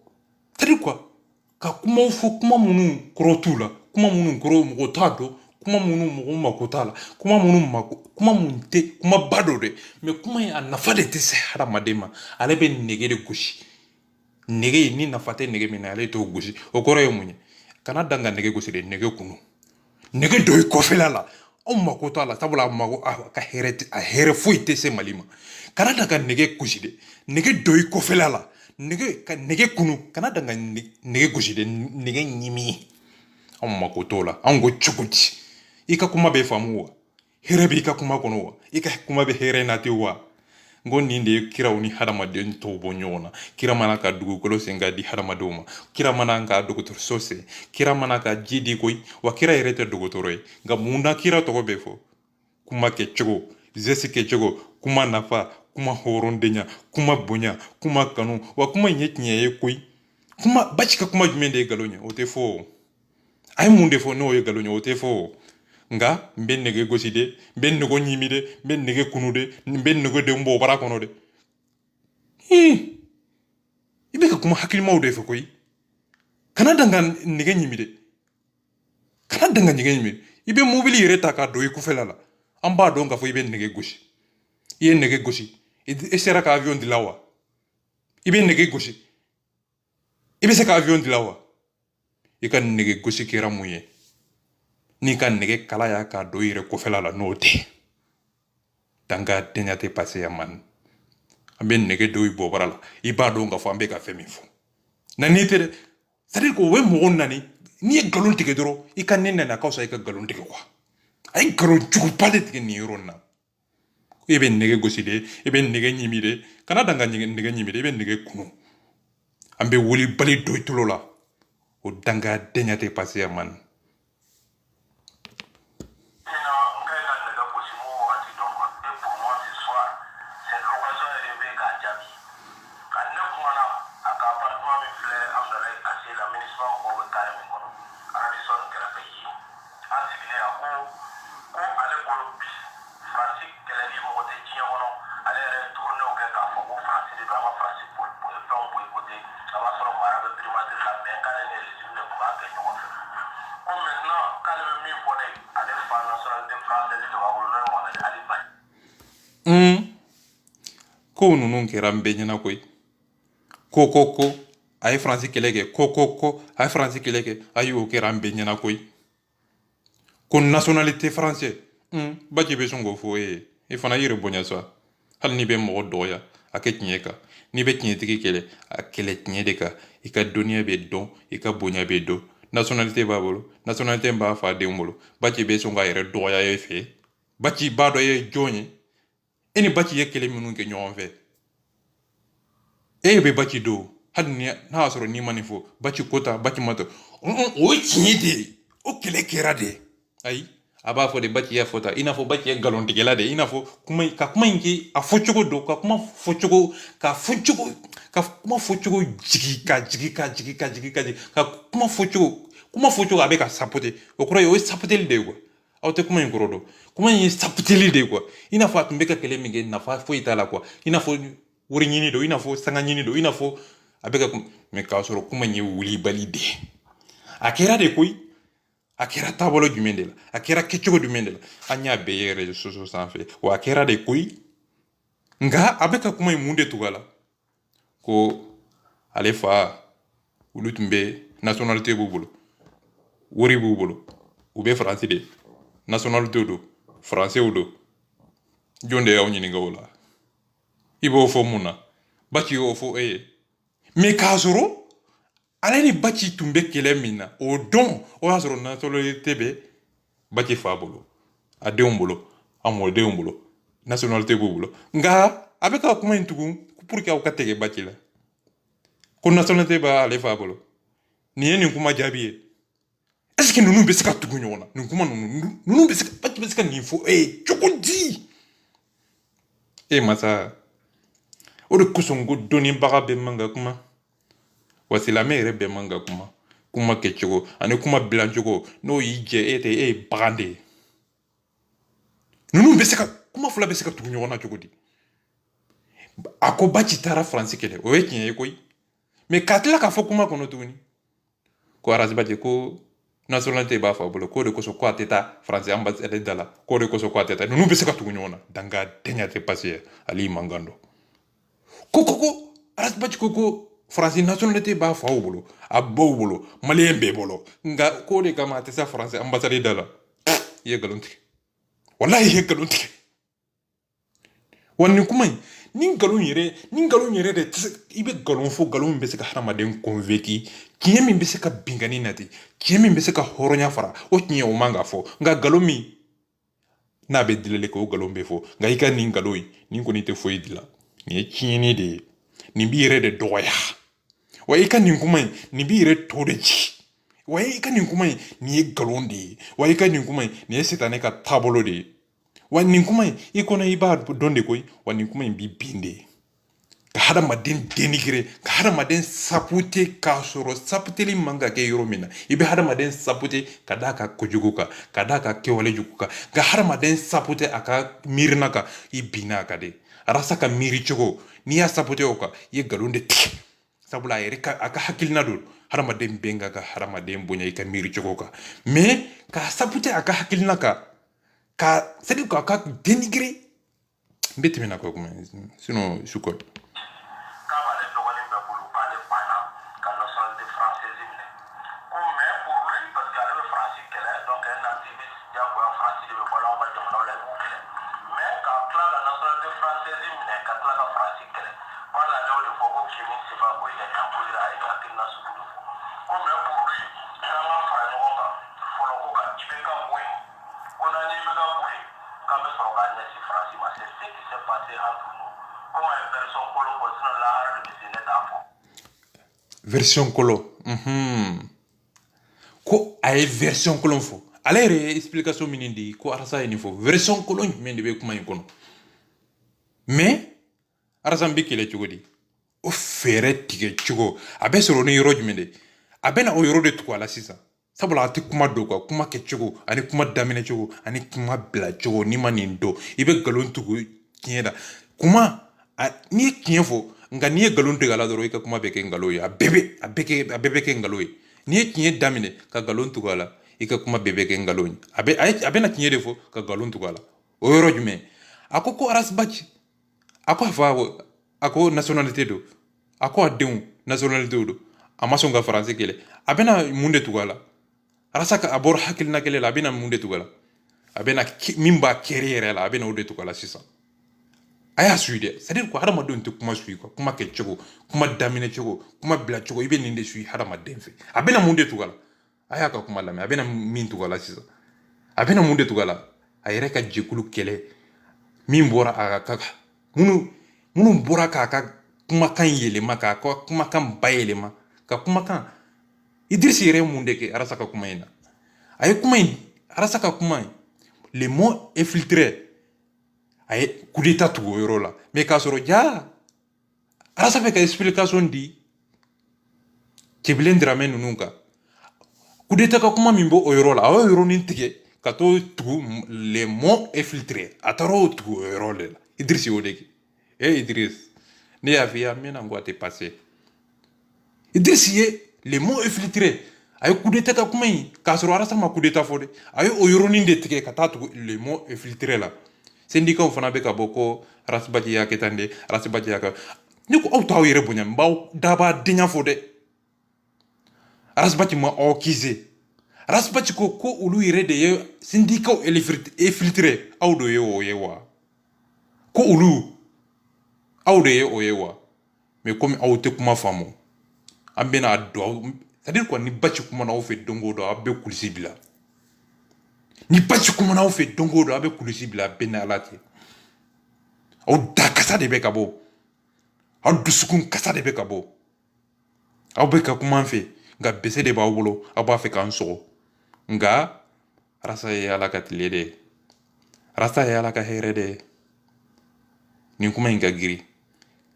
c'est quoi ka kumaw fɔ kuma minnu kɔrɔ t'u la kuma minnu kɔrɔ mɔgɔ t'a dɔn kuma minnu mɔgɔ mako t'a la kuma minnu tɛ kuma ba dɔ dɛ mais kuma in a nafa de tɛ se hadamaden ma ale bɛ nege de gosi nege ni nafa tɛ nege min na ale t'o gosi o kɔrɔ ye mun ye kana dan ka nege gosi de nege kunu nege dɔ i kɔfɛla la anw mako t'a la sabula a hɛrɛ foyi tɛ se Mali ma kana dan ka nege gosi de nege dɔ i kɔfɛla la ka nege kunu kana dan ka nege gosi de nege ɲimi anw mako t'o la anw ko cogo di i ka kuma bɛ faamu wa hɛrɛ b'i ka kuma kɔnɔ wa i ka kuma bɛ hɛrɛ nati wa n ko nin de ye kiraw ni hadamaden tɔw bɔ ɲɔgɔn na kira mana ka dugukolo sen ka di hadamadenw ma kira mana ka dɔgɔtɔrɔso sen kira mana ka ji di koyi wa kira yɛrɛ tɛ dɔgɔtɔrɔ ye nka mun na kira tɔgɔ bɛ fɔ kuma kɛcogo zesi kɛcogo kuma nafa kuma hɔrɔndenya kuma bonya kuma kanu wa kuma in ye tiɲɛ ye koyi kuma Baci ka kuma jumɛn de ye nkalon ye o tɛ fɔ o a ye mun de fɔ n'o ye nkalon ye o tɛ fɔ o nka n bɛ nege gosi de n bɛ nege ɲimi de n bɛ nege kunu de n bɛ nege de n bɔ bara kɔnɔ de i bɛ ka kuma hakilimaw de fɛ koyi kana dan ka nege ɲimi de kana dan ka nege ɲimi i bɛ mobili yɛrɛ ta k'a don i kɔfɛla la an b'a dɔn k'a fɔ i bɛ nege gosi i ye nege gosi i sera ka avion dilan wa i bɛ nege gosi i bɛ se ka avion dilan wa i ka nege gosi kɛra mun ye n'i ka nege kalaya k'a don i yɛrɛ kɔfɛla la n'o tɛ dangadenya tɛ passé yan man an bɛ nege don i bɔbara la i b'a dɔn k'a fɔ an bɛ ka fɛn min fɔ na n'i tɛ dɛ c'est à dire que o bɛ mɔgɔw nani n'i ye nkalon tigɛ dɔrɔn i ka ne nana a ka fisa i ka nkalon tigɛ quoi a ye nkalon juguba de tigɛ nin yɔrɔ in na i bɛ nege gosi de i bɛ nege ɲimi de kana dan ka nege ɲimi de i bɛ nege kunu an bɛ wulibali don i tulo la o dangadenya tɛ passé yan man. Ko ninnu kɛra n bɛɛ ɲɛna koyi ko a ye Faransi kɛlɛ kɛ ko a ye Faransi kɛlɛ kɛ ayi o kɛra n bɛɛ ɲɛna koyi ko nationalité français Baci bɛ sɔn k'o fɔ e ye i fana i yɛrɛ bonya sa hali n'i bɛ mɔgɔ dɔgɔya a kɛ tiɲɛ kan n'i bɛ tiɲɛtigi kɛlɛ a kɛlɛ tiɲɛ de kan i ka dɔnniya bɛ dɔn i ka bonya bɛ dɔn nationalité b'a bolo nationalité b'a fa denw bolo Baci bɛ sɔn k'a yɛrɛ dɔgɔya e fɛ Baci b'a dɔn e ye jɔn ye e ni Baci ye kɛlɛ minnu kɛ ɲɔgɔn fɛ e bɛ Baci don hali n'a y'a sɔrɔ n'i ma nin fɔ baci ko ta baci ma ta o ye tiɲɛ de ye o kɛlɛ kɛra de ayi a b'a fɔ de baci y'a fɔ ta i n'a fɔ baci ye nkalontigɛla de i n'a fɔ ka kuma in kɛ a fɔcogo don ka kuma fɔcogo jigi ka jigi ka kuma fɔcogo a bɛ ka sapote o kɔrɔ ye o ye sapoteli de ye quoi aw tɛ kuma in kɔrɔ dɔn kuma in ye sapoteli de ye quoi i n'a fɔ a tun bɛ ka kɛlɛ min kɛ nafa foyi t'a la quoi i n'a fɔ wari ɲini don i n'a fɔ sanga ɲini don i n'a fɔ a bɛ ka mɛ k'a sɔrɔ kuma in ye wulibali de ye a kɛra de koyi a kɛra taabolo jumɛn de la a kɛra kɛcogo jumɛn de la an y'a bɛɛ ye réseaux sociaux sanfɛ wa a kɛra de koyi nka a bɛ ka kuma in mun de tugu a la ko ale fa olu tun bɛ nationalité b'u bolo wari b'u bolo u bɛ faransi de nationalité don faransɛw don jɔn de y'aw ɲininka o la i b'o fɔ mun na baci y'o fɔ e ye mɛ k'a sɔrɔ ale ni baci tun bɛ kɛlɛ min na o don o y'a sɔrɔ nationalité bɛ baci fa bolo a denw bolo a mɔdenw bolo nationalité b'u bolo nka a bɛ ka kuma in tugun pour que aw ka tɛgɛ baci la ko nationalité b'ale fa bolo nin ye nin kuma jaabi ye est ce que ninnu bɛ se ka tugu ɲɔgɔn na nin kuma ninnu bɛ se ka baci bɛ se ka nin fɔ e ye cogo di e masa o de kosɔn ko dɔnnibaga bɛ man ka kuma wa silamɛ yɛrɛ bɛɛ man ka kuma kɛcogo ani kuma bilancogo n'o y'i jɛ e tɛ e ye bagan de ye ninnu bɛ se ka kuma fila bɛ se ka tugu ɲɔgɔn na cogo di a ko baci taara faransi kɛlɛ o ye tiɲɛ ye koyi mɛ ka tila k'a fɔ kuma kɔnɔ tuguni ko arasibaci ko nationalité b'a fa bolo k'o de kosɔn ko a tɛ taa faransi ambassade da la k'o de kosɔn ko a tɛ taa ninnu bɛ se ka tugu ɲɔgɔn na danga dɛɲa tɛ pase ale man kan dɔn ko arasibaci ko faransi nationalité b'a faw bolo a baw bolo maliyɛn bɛɛ bolo nka k'o de kama a tɛ se faransi ambassade da la i ye nkalon tigɛ walahi i ye nkalon tigɛ wa nin kuma in ni nkalon yɛrɛ de tɛ se i bɛ nkalon fɔ nkalon min bɛ se ka hadamaden convaincu tiɲɛ min bɛ se ka binkani nati tiɲɛ min bɛ se ka hɔrɔnya fara o tiɲɛ o man ka fɔ nka nkalon min n'a bɛ dilali kɛ o nkalon bɛ fɔ nka i ka nin nkalon in nin kɔni tɛ foyi dilan nin ye tiɲɛni de ye nin b'i yɛrɛ de dɔgɔya wa i ka nin kuma in nin b'i yɛrɛ to de ci wa i ka nin kuma in nin ye nkalon de ye wa i ka nin kuma in nin ye sitanɛ ka taabolo de ye wa nin kuma in i kɔnɔ i b'a dɔn de koyi wa nin kuma in b'i bin de ye ka hadamaden denigere ka hadamaden sapute k'a sɔrɔ saputeli man ka kɛ yɔrɔ min na i bɛ hadamaden sapute ka d'a ka kojugu kan ka d'a ka kɛwale jugu kan ka hadamaden sapute a ka miirina kan i binna a kan de arasa ka miiri cogo n'i y'a sapute o kan i ye nkalon de tigɛ sabula a yɛrɛ a ka hakilina don hadamaden bɛn ka hadamaden bonya i ka miiri cogo kan mɛ k'a sapute a ka hakilina kan ka c'est à dire k'a ka dénigrer n bɛ tɛmɛ na kɔ kuma sinon su kɔrɔ version kolon ko a ye version kolon fɔ ale yɛrɛ ye explication min di ko arasa ye nin fɔ version kolon jumɛn de bɛ kuma in kɔnɔ mais arasan bɛ kɛlɛ cogo di o fɛɛrɛ tigɛ cogo a bɛ sɔrɔ ni yɔrɔ jumɛn de a bɛ na o yɔrɔ de tugu a la sisan sabula a tɛ kuma dɔn quoi kuma kɛ cogo ani kuma daminɛ cogo ani kuma bila cogo n'i ma nin dɔn i bɛ nkalon tugu tiɲɛ da kuma n'i ye tiɲɛ fɔ nka n'i ye nkalon tigɛ a la dɔrɔn i ka kuma bɛ kɛ nkalon ye a bɛɛ bɛ kɛ nkalon ye n'i ye tiɲɛ daminɛ ka nkalon tugu a la i ka kuma bɛɛ bɛ kɛ nkalon ye a bɛ na tiɲɛ de fɔ ka nkalon tugu a la o yɔrɔ jumɛn a ko arasibaci a ko a fa a ko nationalité don a ko a denw nationalité don a ma sɔn ka faransi kɛlɛ a bɛna mun de tugu a la arasa a bɔra hakilina kelen la a bɛna mun de tugu a la a bɛna min b'a kɛrɛ yɛrɛ la a bɛna o de tugu a la sisan a y'a suyi dɛ c'est à dire ko hadamadenw tɛ kuma suyi quoi kuma kɛ cogo kuma daminɛ cogo kuma bila cogo i bɛ nin de suyi hadamaden fɛ a bɛna mun de tugu a la a y'a ka kuma lamɛn a bɛna min tugu a la sisan a bɛna mun de tugu a la a yɛrɛ ka jɛkulu kɛlɛ min bɔra a ka minnu bɔra k'a ka kumakan yelema ka kumakan bayelema ka kumakan Idriss yɛrɛ mun de kɛ arasa ka kuma in na a ye kuma in arasa ka kuma in les mots infiltrés a ye coup d'état tugu o yɔrɔ la mais k'a sɔrɔ ja arasa bɛ ka explication di Cɛbilen Dramɛ ninnu kan coup d'état ka kuma min bɔ o yɔrɔ la a y'o yɔrɔnin tigɛ ka t'o tugu les mots infiltrés a taara o tugu o yɔrɔ de la Idriss y'o de kɛ Idriss ne y'a f'i ye n bɛna n ko a tɛ passé Idriss ye les mots infiltrés a ye coup d'état ka kuma in k'a sɔrɔ arasa ma coup d'état fɔ dɛ a ye o yɔrɔnin de tigɛ ka taa tugu les mots infiltrés la syndicat fana bɛ ka bɔ ko Arasibaji y'a kɛ tan de Arasibaji y'a kɛ ne ko aw t'aw yɛrɛ bonya n b'aw dabaa denya fɔ dɛ Arasibaji ma aw kise Arasibaji ko olu yɛrɛ de ye syndicat infiltré aw de ye o ye wa ko olu aw de ye o ye wa mais comme aw tɛ kuma faamu an bɛna dɔn c'est-à-dire quoi ni Baci kumana aw fɛ don o don aw bɛ kulisi bila ni Baci kumana aw fɛ don o don aw bɛ kulisi bila bɛɛ ni Ala cɛ aw da kasa de bɛ ka bɔ aw dusukun kasa de bɛ ka bɔ aw bɛ ka kuma an fɛ nka bese de b'aw bolo aw b'a fɛ k'an sɔgɔ nka Arasa ye Ala ka tile de Arasa ye Ala ka hɛrɛ de nin kuma in ka girin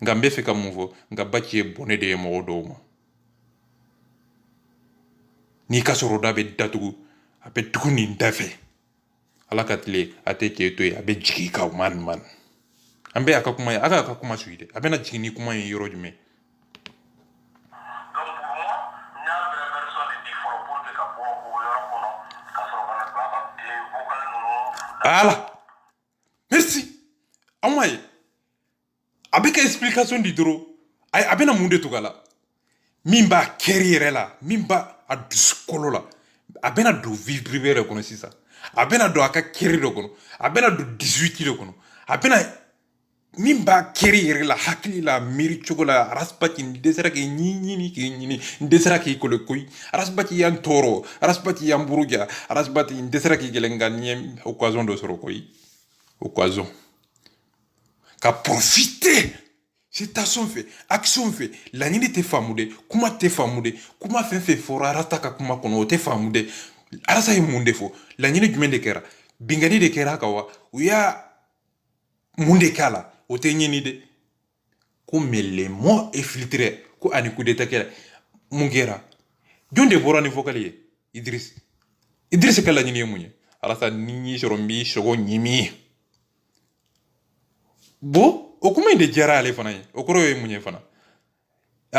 nka n bɛ fɛ ka mun fɔ nka Baci ye bɔnɛ de ye mɔgɔ dɔw ma n'i ka sɔrɔ da bɛ datugu a bɛ tugu nin da fɛ Ala ka tile a tɛ cɛ to yen a bɛ jigin ka man an bɛ a ka kuma ye a ka kuma suyi dɛ a bɛna jigin ni kuma ye yɔrɔ jumɛn ala merci an m'a ye a bɛ ka explication di dɔrɔn a bɛna mun de tugu a la min b'a kɛri yɛrɛ la min b'a a dusukolo la a bɛna don vie privée de kɔnɔ sisan a bɛna don a ka kɛri de kɔnɔ a bɛna don 18 de kɔnɔ a bɛna min b'a kɛri yɛrɛ la hakili la miiri cogo la Arasibaji n dɛsɛra k'i ɲini n dɛsɛra k'i kɔlɔ koyi Arasibaji y'an tɔɔrɔ Arasibaji y'an buruja Arasibaji n dɛsɛra k'i gɛlɛn nka n ye occasion dɔ sɔrɔ koyi occasion ka profiter citation fɛ action fɛ laɲini tɛ faamu dɛ kuma tɛ faamu dɛ kuma fɛn fɛn fɔra Arasa ka kuma kɔnɔ o tɛ faamu dɛ Arasa ye mun de fɔ laɲini jumɛn de kɛra bingani de kɛra a kan wa u y'a mun de k'a la o tɛ ɲɛni dɛ ko mais les mots infiltrés ko ani coup d'état kɛra mun kɛra jɔn de bɔra ni fɔkali ye Idriss ka laɲini ye mun ye Arasa ni y'i sɔrɔ n b'i sogo ɲimi bon o kuma in de diyara ale fana ye o kɔrɔ ye mun ye fana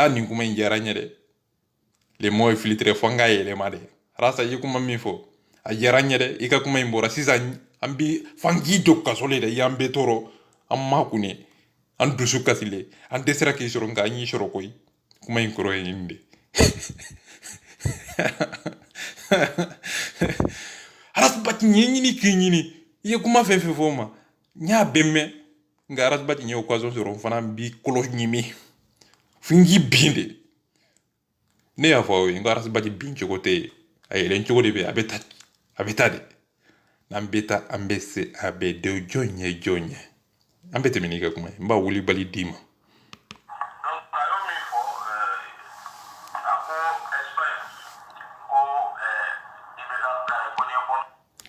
nin kuma in diyara n ye dɛ les mots infiltrés fo n k'a yɛlɛma dɛ Arasa i ye kuma min fɔ a diyara n ye dɛ i ka kuma in bɔra sisan an bi fan k'i don kaso le dɛ i y'an bɛɛ tɔɔrɔ an makune an dusu kasilen an dɛsɛra k'i sɔrɔ nka an y'i sɔrɔ koyi kuma in kɔrɔ ye nin de Arasibaji n ye ɲini k'i ɲini i ye kuma fɛn fɛn fɔ n ma n y'a bɛɛ mɛn nka Arasibaji n ye occasion sɔrɔ n fana b'i kɔlɔ ɲimi fo n k'i bin de ne y'a fɔ aw ye n ko Arasibaji bin cogo tɛ yen a yɛlɛn cogo de bɛ yen a bɛ taa de n'an bɛ taa an bɛ se a bɛ de jɔn ye an bɛ tɛmɛ n'i ka kuma ye n b'a wulibali d'i ma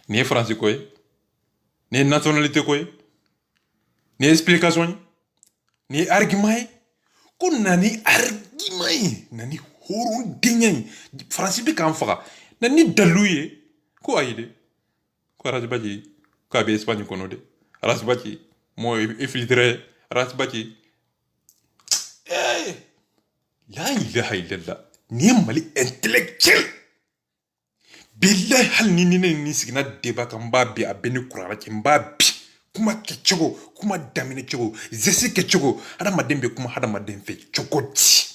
nin ye faransi ko ye nin ye nationalité ko ye nin ye explication ye nin ye argument ye ko nani argument ye nani hɔrɔndenya ye faransi bɛ k'an faga na ni dalilu ye ko ayi de ko Arasibaji k'a bɛ Espagne kɔnɔ de Arasibaji mot infiltré Arasibaji la ilaha illallah nin ye Mali intellectuel billahi hali ni ne ni sigina débat kan n b'a bi a bɛ ni kurara cɛ n b'a bi kuma kɛcogo kuma daminɛ cogo geste kɛcogo hadamaden bɛ kuma hadamaden fɛ cogo di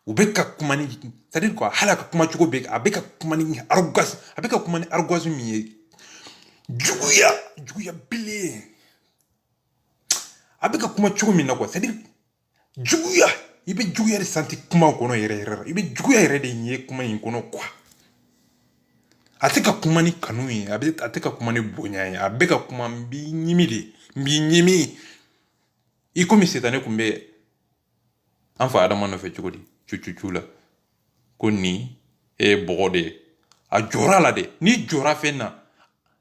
u bɛ ka kuma ni c'est-à-dire quoi hali a ka kuma cogo bɛ a bɛ ka kuma ni arrogance a bɛ ka kuma ni arrogance min ye juguya bilen a bɛ ka kuma cogo min na quoi c'est-à-dire juguya i bɛ juguya de santi kuma kɔnɔ yɛrɛ yɛrɛ i bɛ juguya yɛrɛ de ye kuma in kɔnɔ quoi a tɛ ka kuma ni kanu ye a tɛ ka kuma ni bonya ye a bɛ ka kuma n b'i ɲimi de n b'i ɲimi i komi setanɛ kun bɛ an fa adama nɔfɛ cogo di cucucu la ko ni e ye bɔgɔ de ye a jɔra la de ni jɔra fɛn na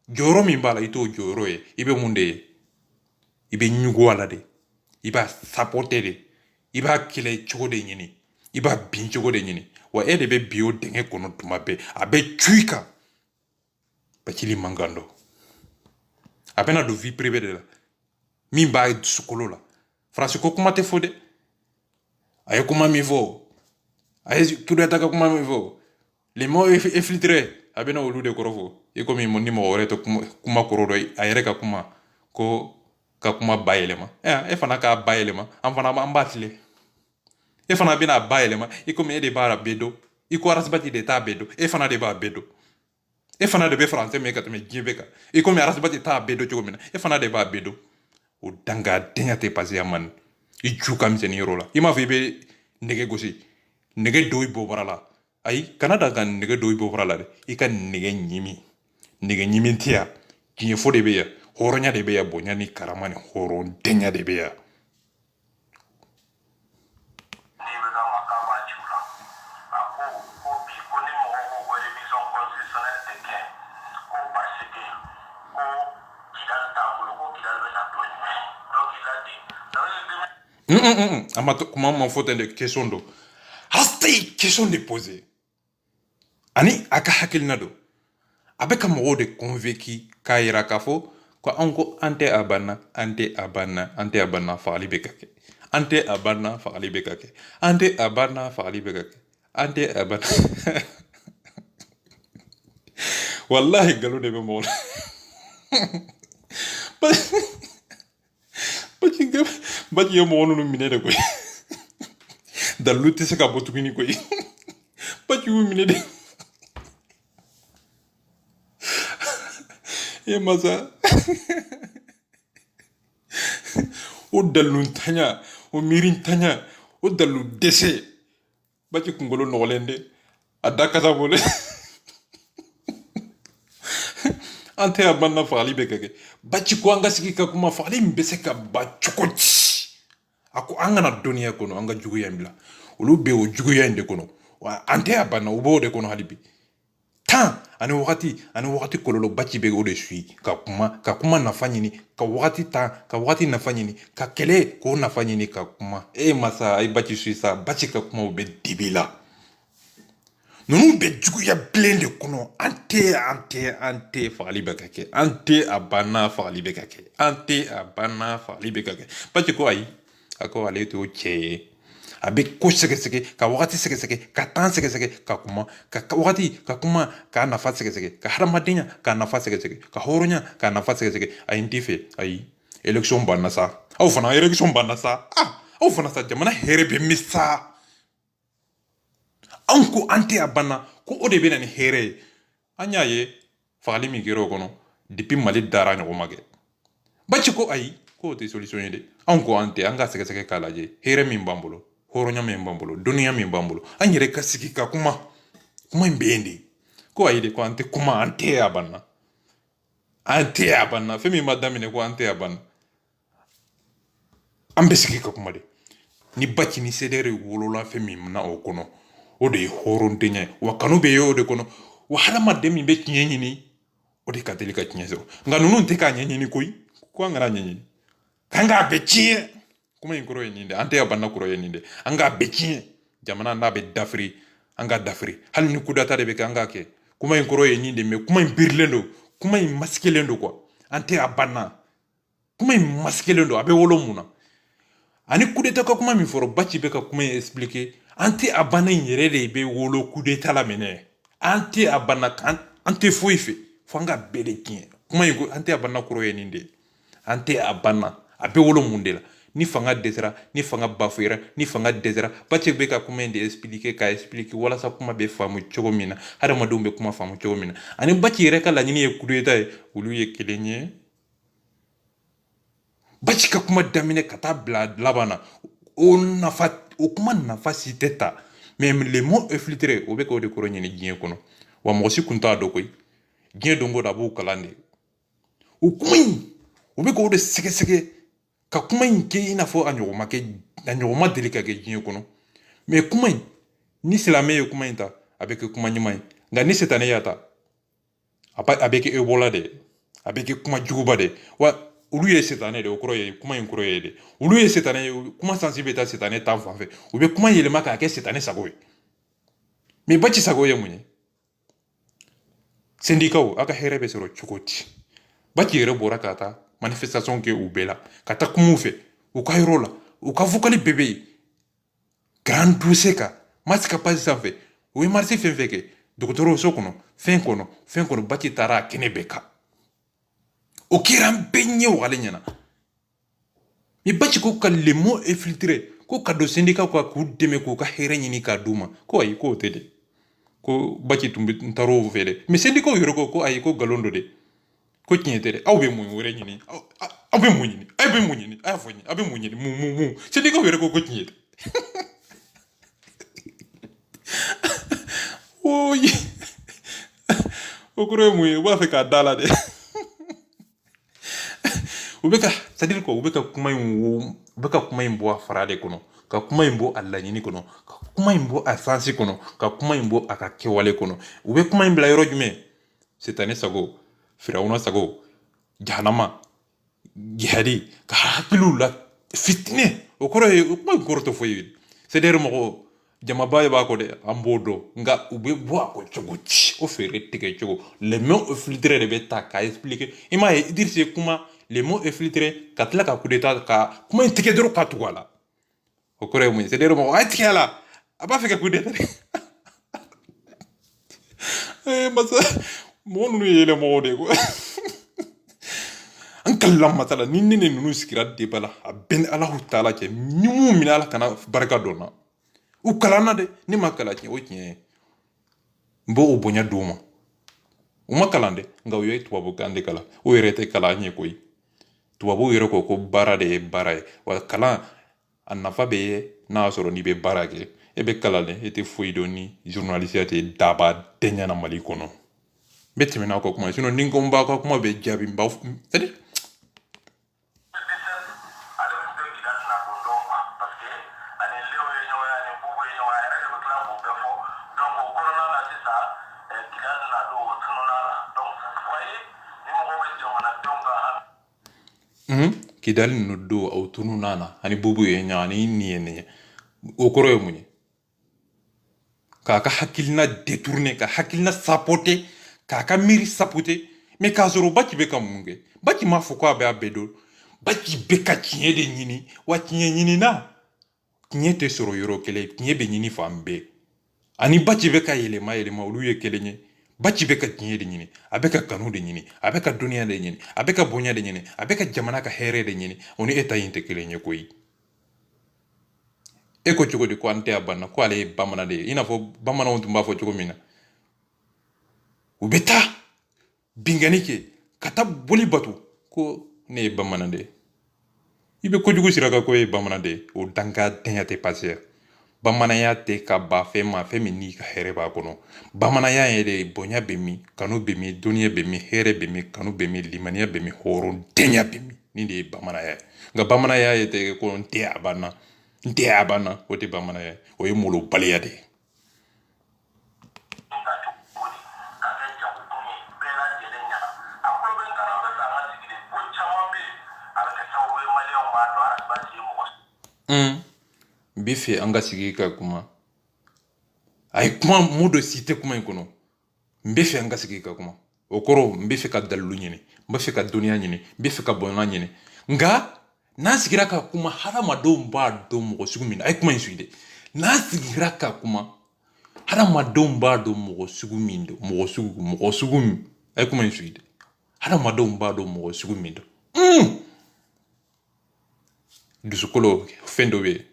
jɔyɔrɔ min b'a la i t'o jɔyɔrɔ ye i bɛ mun de ye i bɛ ɲugu a la de i b'a sapote de i b'a kɛlɛ cogo de ɲini i b'a bin cogo de ɲini wa e de bɛ bi o dingɛ kɔnɔ tuma bɛɛ a bɛ cu i kan Bacili man kan dɔ a bɛna don vie privée de la min b'a dusukolo la faransi ko kuma tɛ fɔ dɛ a ye kuma min fɔ a ye kudeta ka kuma min fɔ les mots infiltrés a bɛna olu de kɔrɔ fɔ i komi ni mɔgɔ wɛrɛ tɛ kuma kɔrɔ dɔ a yɛrɛ ka kuma ko ka kuma bayɛlɛma e fana k'a bayɛlɛma an fana an b'a filɛ e fana bɛna bayɛlɛma i komi e de b'a bɛɛ dɔn i ko arasibati de t'a bɛɛ dɔn e fana de b'a bɛɛ dɔn e fana de bɛ faransɛ mɛn ka tɛmɛ diɲɛ bɛɛ kan i komi arasibati t'a bɛɛ dɔn cogo min na e fana de b'a bɛɛ dɔn o dangadenya tɛ pase a man i ju ka misɛnnin yɔrɔ la i m'a fɔ i bɛ nɛgɛ gosi nɛgɛ don i bɔbara la ayi kana da ka nɛgɛ don i bɔbara la dɛ i ka nɛgɛ ɲimi tɛ yan diɲɛ fo de bɛ yan hɔrɔnya de bɛ yan bonya ni karama ni hɔrɔndenya de bɛ yan kuma ma fɔ ten de question do hasta question de poser ani a ka hakilina do a bɛ ka mɔgɔw de convaincu k'a yira k'a fɔ ko an ko an tɛ a banna an tɛ a banna an tɛ a banna fagali bɛ ka kɛ an tɛ a banna fagali bɛ ka kɛ an tɛ a banna fagali bɛ ka kɛ an tɛ a banna wallahi nkalon de bɛ mɔgɔ la baji ye mɔgɔ ninnu minɛ de koyi dalilu tɛ se ka bɔ tuguni koyi baji y'u minɛ de e masa o dalilu ntanya o miiri ntanya o dalilu dɛsɛ baji kunkolo nɔgɔlen de a da kasa bolo an tɛ a banna fagali bɛ ka kɛ baji ko an ka sigi ka kuma fagali min bɛ se ka ba cogo di a ko an kana dɔnniya kɔnɔ an ka juguya in bila olu bɛ o juguya in de kɔnɔ wa an tɛ a banna u b'o de kɔnɔ hali bi temps ani wagati kɔlɔlɔ baci bɛ o de suit ka kuma nafa ɲini ka wagati nafa ɲini ka kɛlɛ k'o nafa ɲini ka kuma masa a ye baci suit sa baci ka kumaw bɛ dibi la ninnu bɛ juguya bilen de kɔnɔ an tɛ fagali bɛ ka kɛ an tɛ a banna fagali bɛ ka kɛ an tɛ a banna fagali bɛ ka kɛ baci ko ayi a ko ale t'o cɛ ye a bɛ ko sɛgɛsɛgɛ ka wagati sɛgɛsɛgɛ ka temps sɛgɛsɛgɛ ka kuma ka wagati ka kuma k'a nafa sɛgɛsɛgɛ ka hadamadenya k'a nafa sɛgɛsɛgɛ ka hɔrɔnya k'a nafa sɛgɛsɛgɛ ayi n t'i fɛ ayi élection banna sa aw fana élection banna sa aw fana sa jamana hɛrɛ bɛ min sa anw ko an tɛ a banna ko o de bɛ na ni hɛrɛ ye an y'a ye fagali min kɛra o kɔnɔ depuis mali dara ɲɔgɔn ma kɛ baci ko ayi k'o tɛ solution ye dɛ anw ko an tɛ an ka sɛgɛsɛgɛ k'a lajɛ hɛrɛ min b'an bolo hɔrɔnya min b'an bolo dɔnniya min b'an bolo an yɛrɛ ka sigi ka kuma in bɛ yen de ko ayi de ko an tɛ kuma an tɛ a banna fɛn min ma daminɛ ko an tɛ a banna an bɛ sigi ka kuma de ni baci ni sedɛri wolola fɛn min na o kɔnɔ o de ye hɔrɔndenya ye wa kanu bɛ ye o de kɔnɔ wa hadamaden min bɛ tiɲɛ ɲini o de ka teli ka tiɲɛ sɔrɔ nka ninnu tɛ k'a ɲɛɲini koyi ko an kana ɲɛɲini k'an k'a bɛɛ tiɲɛ kuma in kɔrɔ ye nin de an tɛ a banna kɔrɔ ye nin de an k'a bɛɛ tiɲɛ jamana n'a bɛ dafiri an ka dafiri hali ni kudata de bɛ kɛ an k'a kɛ kuma in kɔrɔ ye nin de mɛ kuma in birilen don kuma in masikelen don quoi an tɛ a banna kuma in masikelen don a bɛ wolo mun na ani kudeta ka kuma min fɔra baci bɛ ka kuma in expliquer an tɛ a banna in yɛrɛ de bɛ wolo kudeta la minɛ an tɛ a banna an tɛ foyi fɛ fo an ka bɛɛ de tiɲɛ kuma in ko an tɛ a banna kɔrɔ ye nin de an tɛ a banna a bɛ wolo mun de la ni fanga dɛsɛra ni fanga bafuyera ni fanga dɛsɛra baci bɛ ka kuma in de expliquer ka expliquer walasa kuma bɛ faamu cogo min na hadamadenw bɛ kuma faamu cogo min na ani baci yɛrɛ ka laɲini ye kudeta ye olu ye kelen ye baci ka kuma daminɛ ka taa bila laban na o kuma nafa si tɛ ta mais les mots infiltrés o bɛ k'o de kɔrɔ ɲini diɲɛ kɔnɔ wa mɔgɔ si kun t'a dɔn koyi diɲɛ don o don a b'o kalan de o kuma in o bɛ k'o de sɛgɛsɛgɛ ka kuma in kɛ i n'a fɔ a ɲɔgɔn ma kɛ a ɲɔgɔnma deli ka kɛ diɲɛ kɔnɔ mais kuma in ni silamɛ ye kuma in ta a bɛ kɛ kuma ɲuman ye nka ni sitanɛ y'a ta a bɛ kɛ ebola de a bɛ kɛ kuma juguba de wa olu ye sitanɛ de o kɔrɔ ye kuma in kɔrɔ ye de olu ye sitanɛ ye kuma sansi bɛ taa sitanɛ tan fan fɛ u bɛ kuma yɛlɛma k'a kɛ sitanɛ sago ye mais Baci sago ye mun ye syndicats a ka hɛrɛ bɛ sɔrɔ cogo di Baci yɛrɛ bɔra ka taa manifestation kɛ u bɛɛ la ka taa kuma u fɛ u ka yɔrɔ la u ka vocal bɛɛ bɛ yen grand dossier kan match ka page sanfɛ u ye marché fɛn fɛn kɛ dɔgɔtɔrɔso kɔnɔ fɛn kɔnɔ Baci taara a kɛnɛ bɛɛ kan o kɛra an bɛɛ ɲɛ wagale ɲɛna mais Baci ko ka les mots infiltrés ko ka don syndicat ko k'u dɛmɛ k'u ka hɛrɛ ɲini k'a d'u ma ko ayi k'o tɛ de ko Baci tun bɛ taar'o fɛ dɛ mais syndicat yɛrɛ ko ayi ko nkalon don de ko tiɲɛ tɛ dɛ aw bɛ mun wɛrɛ ɲini aw bɛ mun ɲini a bɛ mun ɲini a y'a fɔ n ye aw bɛ mun ɲini mun syndicat yɛrɛ ko tiɲɛ tɛ oyi o kɔrɔ ye mun ye u b'a fɛ k'a da la dɛ u bɛ ka c'est à dire quoi u bɛ ka kuma in bɔ a fara de kɔnɔ ka kuma in bɔ a laɲini kɔnɔ ka kuma in bɔ a sansi kɔnɔ ka kuma in bɔ a ka kɛwale kɔnɔ u bɛ kuma in bila yɔrɔ jumɛn sitanɛ sago firawuna sago jahanama jihadi ka hakiliw la fitinɛ o kɔrɔ ye o kuma in kɔrɔ tɛ foyi ye c'est à dire mɔgɔ jamaba b'a kɔ dɛ an b'o dɔn nka u bɛ bɔ a kɔ cogo di o feere tigɛ cogo les mots infiltrés de bɛ ta k'a expliquer i m'a ye Idrissa ye kuma les mots infiltrés ka tila ka coup d'état ka kuma in tigɛ dɔrɔn k'a tugu a la o kɔrɔ ye mun ye c'est à dire mɔgɔ a ye tigɛ a la a b'a fɛ ka coup d'état de masa mɔgɔ ninnu ye yɛlɛmɔgɔw de ye quoi an kalila masala ni ne ninnu sigira débat la a bɛɛ ni Alahu taala cɛ ni mun minɛ Ala kana barika dɔn na u kalanna dɛ ne ma kalan tiɲɛ o tiɲɛ ye n b'o bonya d'u ma u ma kalan dɛ nka u ye tubabukan de kalan o yɛrɛ tɛ kalan ɲɛ koyi tubabuw yɛrɛ ko baara de ye baara ye wa kalan a nafa bɛ ye n'a y'a sɔrɔ n'i bɛ baara kɛ e bɛ kalan dɛ e tɛ foyi dɔn ni journaliste tɛ daba dɛɲana Mali kɔnɔ n bɛ tɛmɛ n'aw ka kuma ye sinon ni n ko n b'a ka kuma bɛ jaabi n b'a c'est à dire Kidali ninnu don aw tunun na ani bubu ye ɲa ani ni ye nin ye o kɔrɔ ye mun ye k'a ka hakilina détourner ka hakilina sapoter k'a ka miiri sapoter mais k'a sɔrɔ Baci bɛ ka mun kɛ Baci m'a fɔ ko a bɛ a bɛɛ dɔn Baci bɛ ka tiɲɛ de ɲini wa tiɲɛ ɲinina tiɲɛ tɛ sɔrɔ yɔrɔ kelen tiɲɛ bɛ ɲini fan bɛɛ ani Baci bɛ ka yɛlɛma olu ye kelen ye Baci bɛ ka tiɲɛ de ɲini a bɛ ka kanu de ɲini a bɛ ka dɔnniya de ɲini a bɛ ka bonya de ɲini a bɛ ka jamana ka hɛrɛ de ɲini o ni e ta in tɛ kelen ye koyi e ko cogo di ko an tɛ a banna ko ale ye bamanan de ye i n'a fɔ bamananw tun b'a fɔ cogo min na u bɛ taa bingani kɛ ka taa boli bato ko ne ye bamanan de ye i bɛ kojugu sira kan ko e ye bamanan de ye o dangadenya tɛ passer bamananya tɛ ka ba fɛn ma fɛn min n'i ka hɛrɛ b'a kɔnɔ bamananya yɛrɛ bonya bɛ min kanu bɛ min dɔnniya bɛ min hɛrɛ bɛ min kanu bɛ min limaniya bɛ min hɔrɔndenya bɛ min nin de ye bamananya ye nka bamananya ye tɛ ko n tɛ a banna o tɛ bamananya ye o ye molobaliya de ye n bɛ fɛ an ka sigi ka kuma a ye kuma mun dɔ si tɛ kuma in kɔnɔ n bɛ fɛ an ka sigi ka kuma o kɔrɔ n bɛ fɛ ka dalilu ɲini n bɛ fɛ ka dɔnniya ɲini n bɛ fɛ ka bonya ɲini nka n'an sigira ka kuma hadamadenw b'a dɔn mɔgɔ sugu min na a ye kuma in sugi dɛ n'an sigira ka kuma hadamadenw b'a dɔn mɔgɔ sugu min don mɔgɔ sugu min a ye kuma in sugi dɛ hadamadenw b'a dɔn mɔgɔ sugu min don dusukolo fɛn dɔ bɛ yen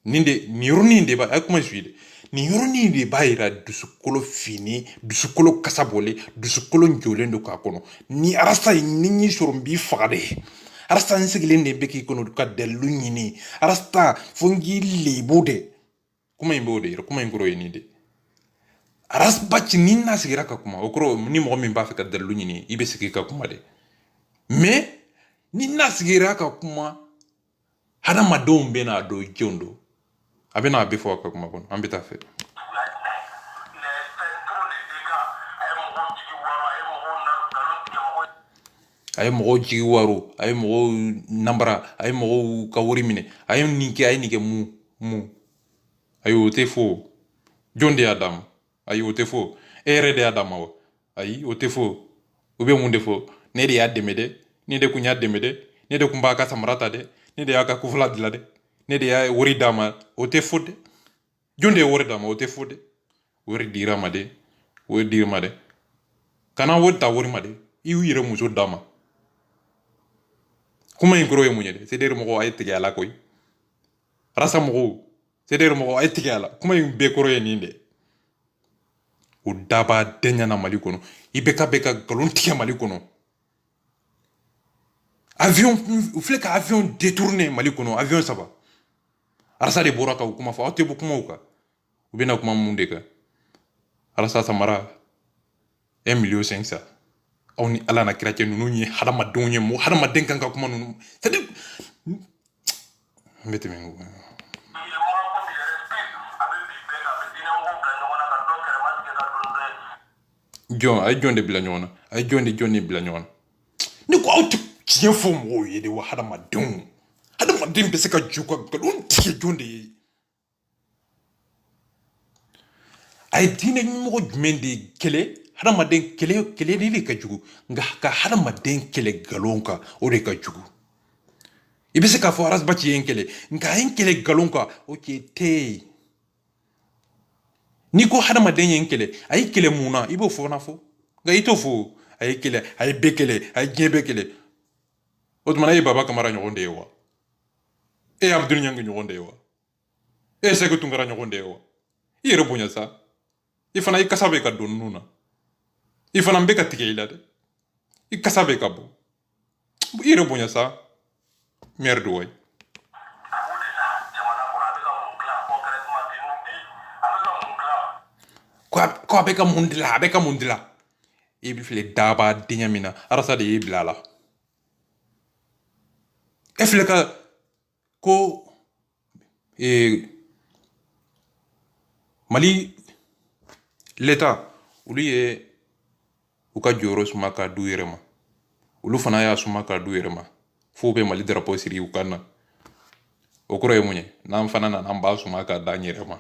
nin yɔrɔnin de b'a a ye kuma in sugi dɛ nin yɔrɔnin de b'a yira dusukolo fini dusukolo kasa bɔlen dusukolo jɔlen don k'a kɔnɔ ni arasa ye ni y'i sɔrɔ n b'i faga de arasa n sigilen de bɛ k'i kɔnɔ ka dalilu ɲini arasa fo n k'i lebu de kuma in b'o de yira kuma in kɔrɔ ye nin de arasa Baci ni n'a sigira ka kuma o kɔrɔ ni mɔgɔ min b'a fɛ ka dalilu ɲini i bɛ sigi ka kuma de mais ni n'a sigira ka kuma hadamadenw bena do jɔn do a bena a bɛ fɔ a ka kuma kɔnɔ an bɛ taa fɛ. a ye mɔgɔw jigi waro a ye mɔgɔw nambara a ye mɔgɔw ka wari minɛ a ye nin kɛ a ye nin kɛ mun ayi o tɛ fɔ jɔn de y'a d'a ma ayi o tɛ fɔ e yɛrɛ de y'a d'a ma wa ayi o tɛ fɔ u bɛ mun de fɔ ne de y'a dɛmɛ dɛ ne de kun y'a dɛmɛ dɛ ne de kun b'a ka samara ta dɛ ne de y'a ka kofala dilan dɛ ne de y'a wari d'a ma o tɛ fɔ dɛ jɔn de ye wari d'a ma o tɛ fɔ dɛ wari dira ma dɛ wari dira ma dɛ kana wari ta wari ma dɛ i y'u yɛrɛ muso d'a ma kuma in kɔrɔ ye mun ye dɛ c'est-à-dire mɔgɔw a ye tigɛ a la koyi rasa mɔgɔw c'est-à-dire mɔgɔw a ye tigɛ a la kuma in bɛɛ kɔrɔ ye nin dɛ o daba dɛɲana Mali kɔnɔ i bɛ ka nkalon tigɛ Mali kɔnɔ avion u filɛ ka avion détourné Mali kɔnɔ avion 3 arasa de bɔra ka o kuma fɔ aw tɛ bɔ kumaw kan u bɛna kuma mun de kan arasa samara 1,500,000 aw ni ala na kira cɛ ninnu ye hadamadenw ye mɔgɔ hadamaden kan ka kuma ninnu c'est-à-dire n bɛ tɛmɛ n kɔ. jɔn a ye jɔn de bila ɲɔgɔn na a ye jɔn de bila ɲɔgɔn na ne ko aw tɛ tiɲɛ fɔ mɔgɔw ye de wa hadamaden bɛ se ka ju ka nkalon tigɛ jɔn de ye a ye diinɛ ɲɛmɔgɔ jumɛn de kɛlɛ hadamaden kɛlɛ de ka jugu nka ka hadamaden kɛlɛ nkalon kan o de ka jugu i bɛ se k'a fɔ arasibati ye n kɛlɛ nka a ye n kɛlɛ nkalon kan o cɛ tɛ yen n'i ko hadamaden ye n kɛlɛ a ye kɛlɛ mun na i b'o fɔ fɔ nka i t'o fɔ a ye kɛlɛ a ye bɛɛ kɛlɛ a ye diɲɛ bɛɛ kɛlɛ o tuma e ye baba kamara ɲɔgɔn de ye wa e ye abudul ɲangi ɲɔgɔn de ye wa e ye sɛki tunkara ɲɔgɔn de ye wa i yɛrɛ bonya sa i fana i kasa bɛ ka don ninnu na i fana bɛ ka tigɛ i la dɛ i kasa bɛ ka bɔ i yɛrɛ bonya sa merde wayi. ko a bɛ ka mun dilan a bɛ ka mun dilan i bɛ filɛ daba denkɛ min na arasa de y'i bila a la e filɛ ka ko Mali l'État olu ye u ka jɔyɔrɔ suma k'a d'u yɛrɛ ma olu fana y'a suma k'a d'u yɛrɛ ma f'u bɛ Mali drapeau siri u kan na o kɔrɔ ye mun ye n'an fana nana an b'a suma k'a d'an yɛrɛ ma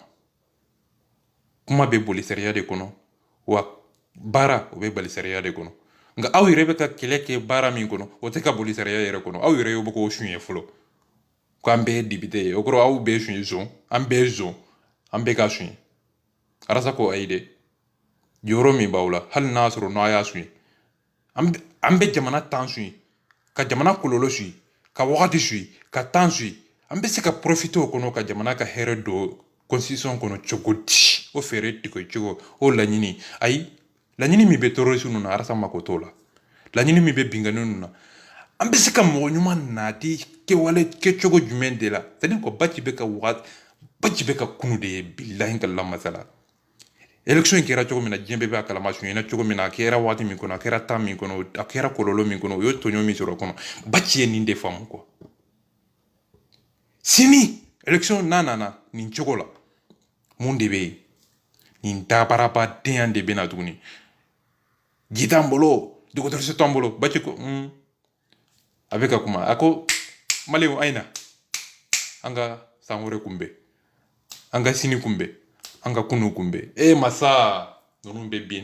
kuma bɛ boli sariya de kɔnɔ wa baara o bɛ boli sariya de kɔnɔ nka aw yɛrɛ bɛ ka kɛlɛ kɛ baara min kɔnɔ o tɛ ka boli sariya yɛrɛ kɔnɔ aw yɛrɛ y'o bɛ k'o suɲɛ fɔlɔ k'an bɛɛ ye député ye o kɔrɔ aw bɛɛ suɲɛ zon an bɛɛ ye zon an bɛɛ ka suɲɛ arasa ko ayi dɛ jɔyɔrɔ min b'aw la hali n'a sɔrɔ n'aw y'a suɲɛ an bɛ jamana tan suɲɛ ka jamana kɔlɔlɔ suɲɛ ka wagati suɲɛ ka tan suɲɛ an bɛ se ka profiter o kɔnɔ ka jamana ka hɛrɛ don constitution kɔnɔ cogo di o fɛɛrɛ tigɛ cogo o laɲini ayi laɲini min bɛ terroriste ninnu na arasa mako t'o la laɲini min bɛ bingani ninnu na an bɛ se ka mɔgɔ ɲuman nati kɛwale kɛcogo jumɛn de la c'est à dire ko Baci bɛ ka kunu de ye bilahi ka lamasala élection in kɛra cogo min na diɲɛ bɛɛ b'a kalama suɲɛna cogo min na a kɛra waati min kɔnɔ a kɛra temps min kɔnɔ a kɛra kɔlɔlɔ min kɔnɔ o ye tɔɲɔ min sɔrɔ o kɔnɔ Baci ye nin de faamu quoi sini élection n'a nana nin cogo la mun de bɛ yen nin dabarabadenya de bɛ na tuguni ji t'an bolo dɔgɔtɔrɔso t'an bolo Baci ko a bɛ ka kuma a ko maliyɛnw a ye na an ka san wɛrɛ kunbɛn an ka sini kunbɛn an ka kunu kunbɛn masa ninnu bɛ bi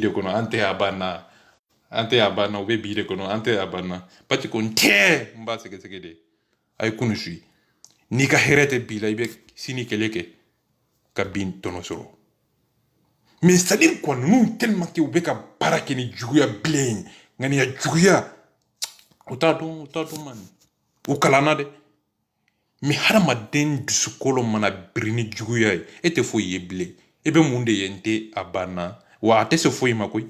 de kɔnɔ an tɛ a banna u bɛ bi de kɔnɔ an tɛ a banna Baci ko n tɛ n b'a sɛgɛsɛgɛ de a ye kunu suyi n'i ka hɛrɛ tɛ bi la i bɛ sini kɛlɛ kɛ ka bin tɔnɔ sɔrɔ mais c'est à dire quoi ninnu tellement que u bɛ ka baara kɛ ni juguya bilen ŋaniya juguya u t'a dɔn man u kalanna dɛ mais hadamaden dusukolo mana biri ni juguya ye e tɛ foyi ye bilen e bɛ mun de ye n tɛ a banna wa a tɛ se foyi ma koyi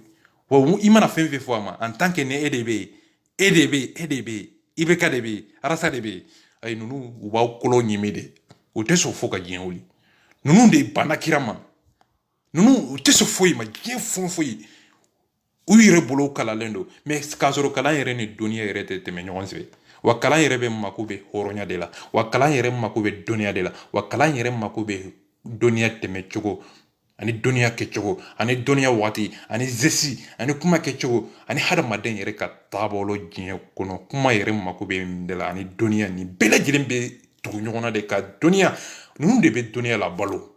wa i mana fɛn fɛn fɔ a ma en tant que ni e de bɛ yen i bɛ ka de bɛ yen arasa de bɛ yen ayi ninnu u b'aw kolo ɲimi de u tɛ sɔn fo ka diɲɛ wuli ninnu de banna kira ma ninnu u tɛ sɔn foyi ma diɲɛ fɛn foyi u yɛrɛ bolo kalalen don mais k'a sɔrɔ kalan yɛrɛ ni dɔnniya yɛrɛ tɛ tɛmɛ ɲɔgɔn fɛ wa kalan yɛrɛ bɛ mako bɛ hɔrɔnya de la wa kalan yɛrɛ mako bɛ dɔnniya de la wa kalan yɛrɛ mako bɛ dɔnniya tɛmɛ cogo ani dɔnniya kɛcogo ani dɔnniya waati ani zesi ani kuma kɛcogo ani hadamaden yɛrɛ ka taabolo diɲɛ kɔnɔ kuma yɛrɛ mako bɛ nin de la ani dɔnniya nin bɛɛ lajɛlen bɛ tugu ɲɔgɔn na de ka dɔnniya ninnu de bɛ dɔnniya la balo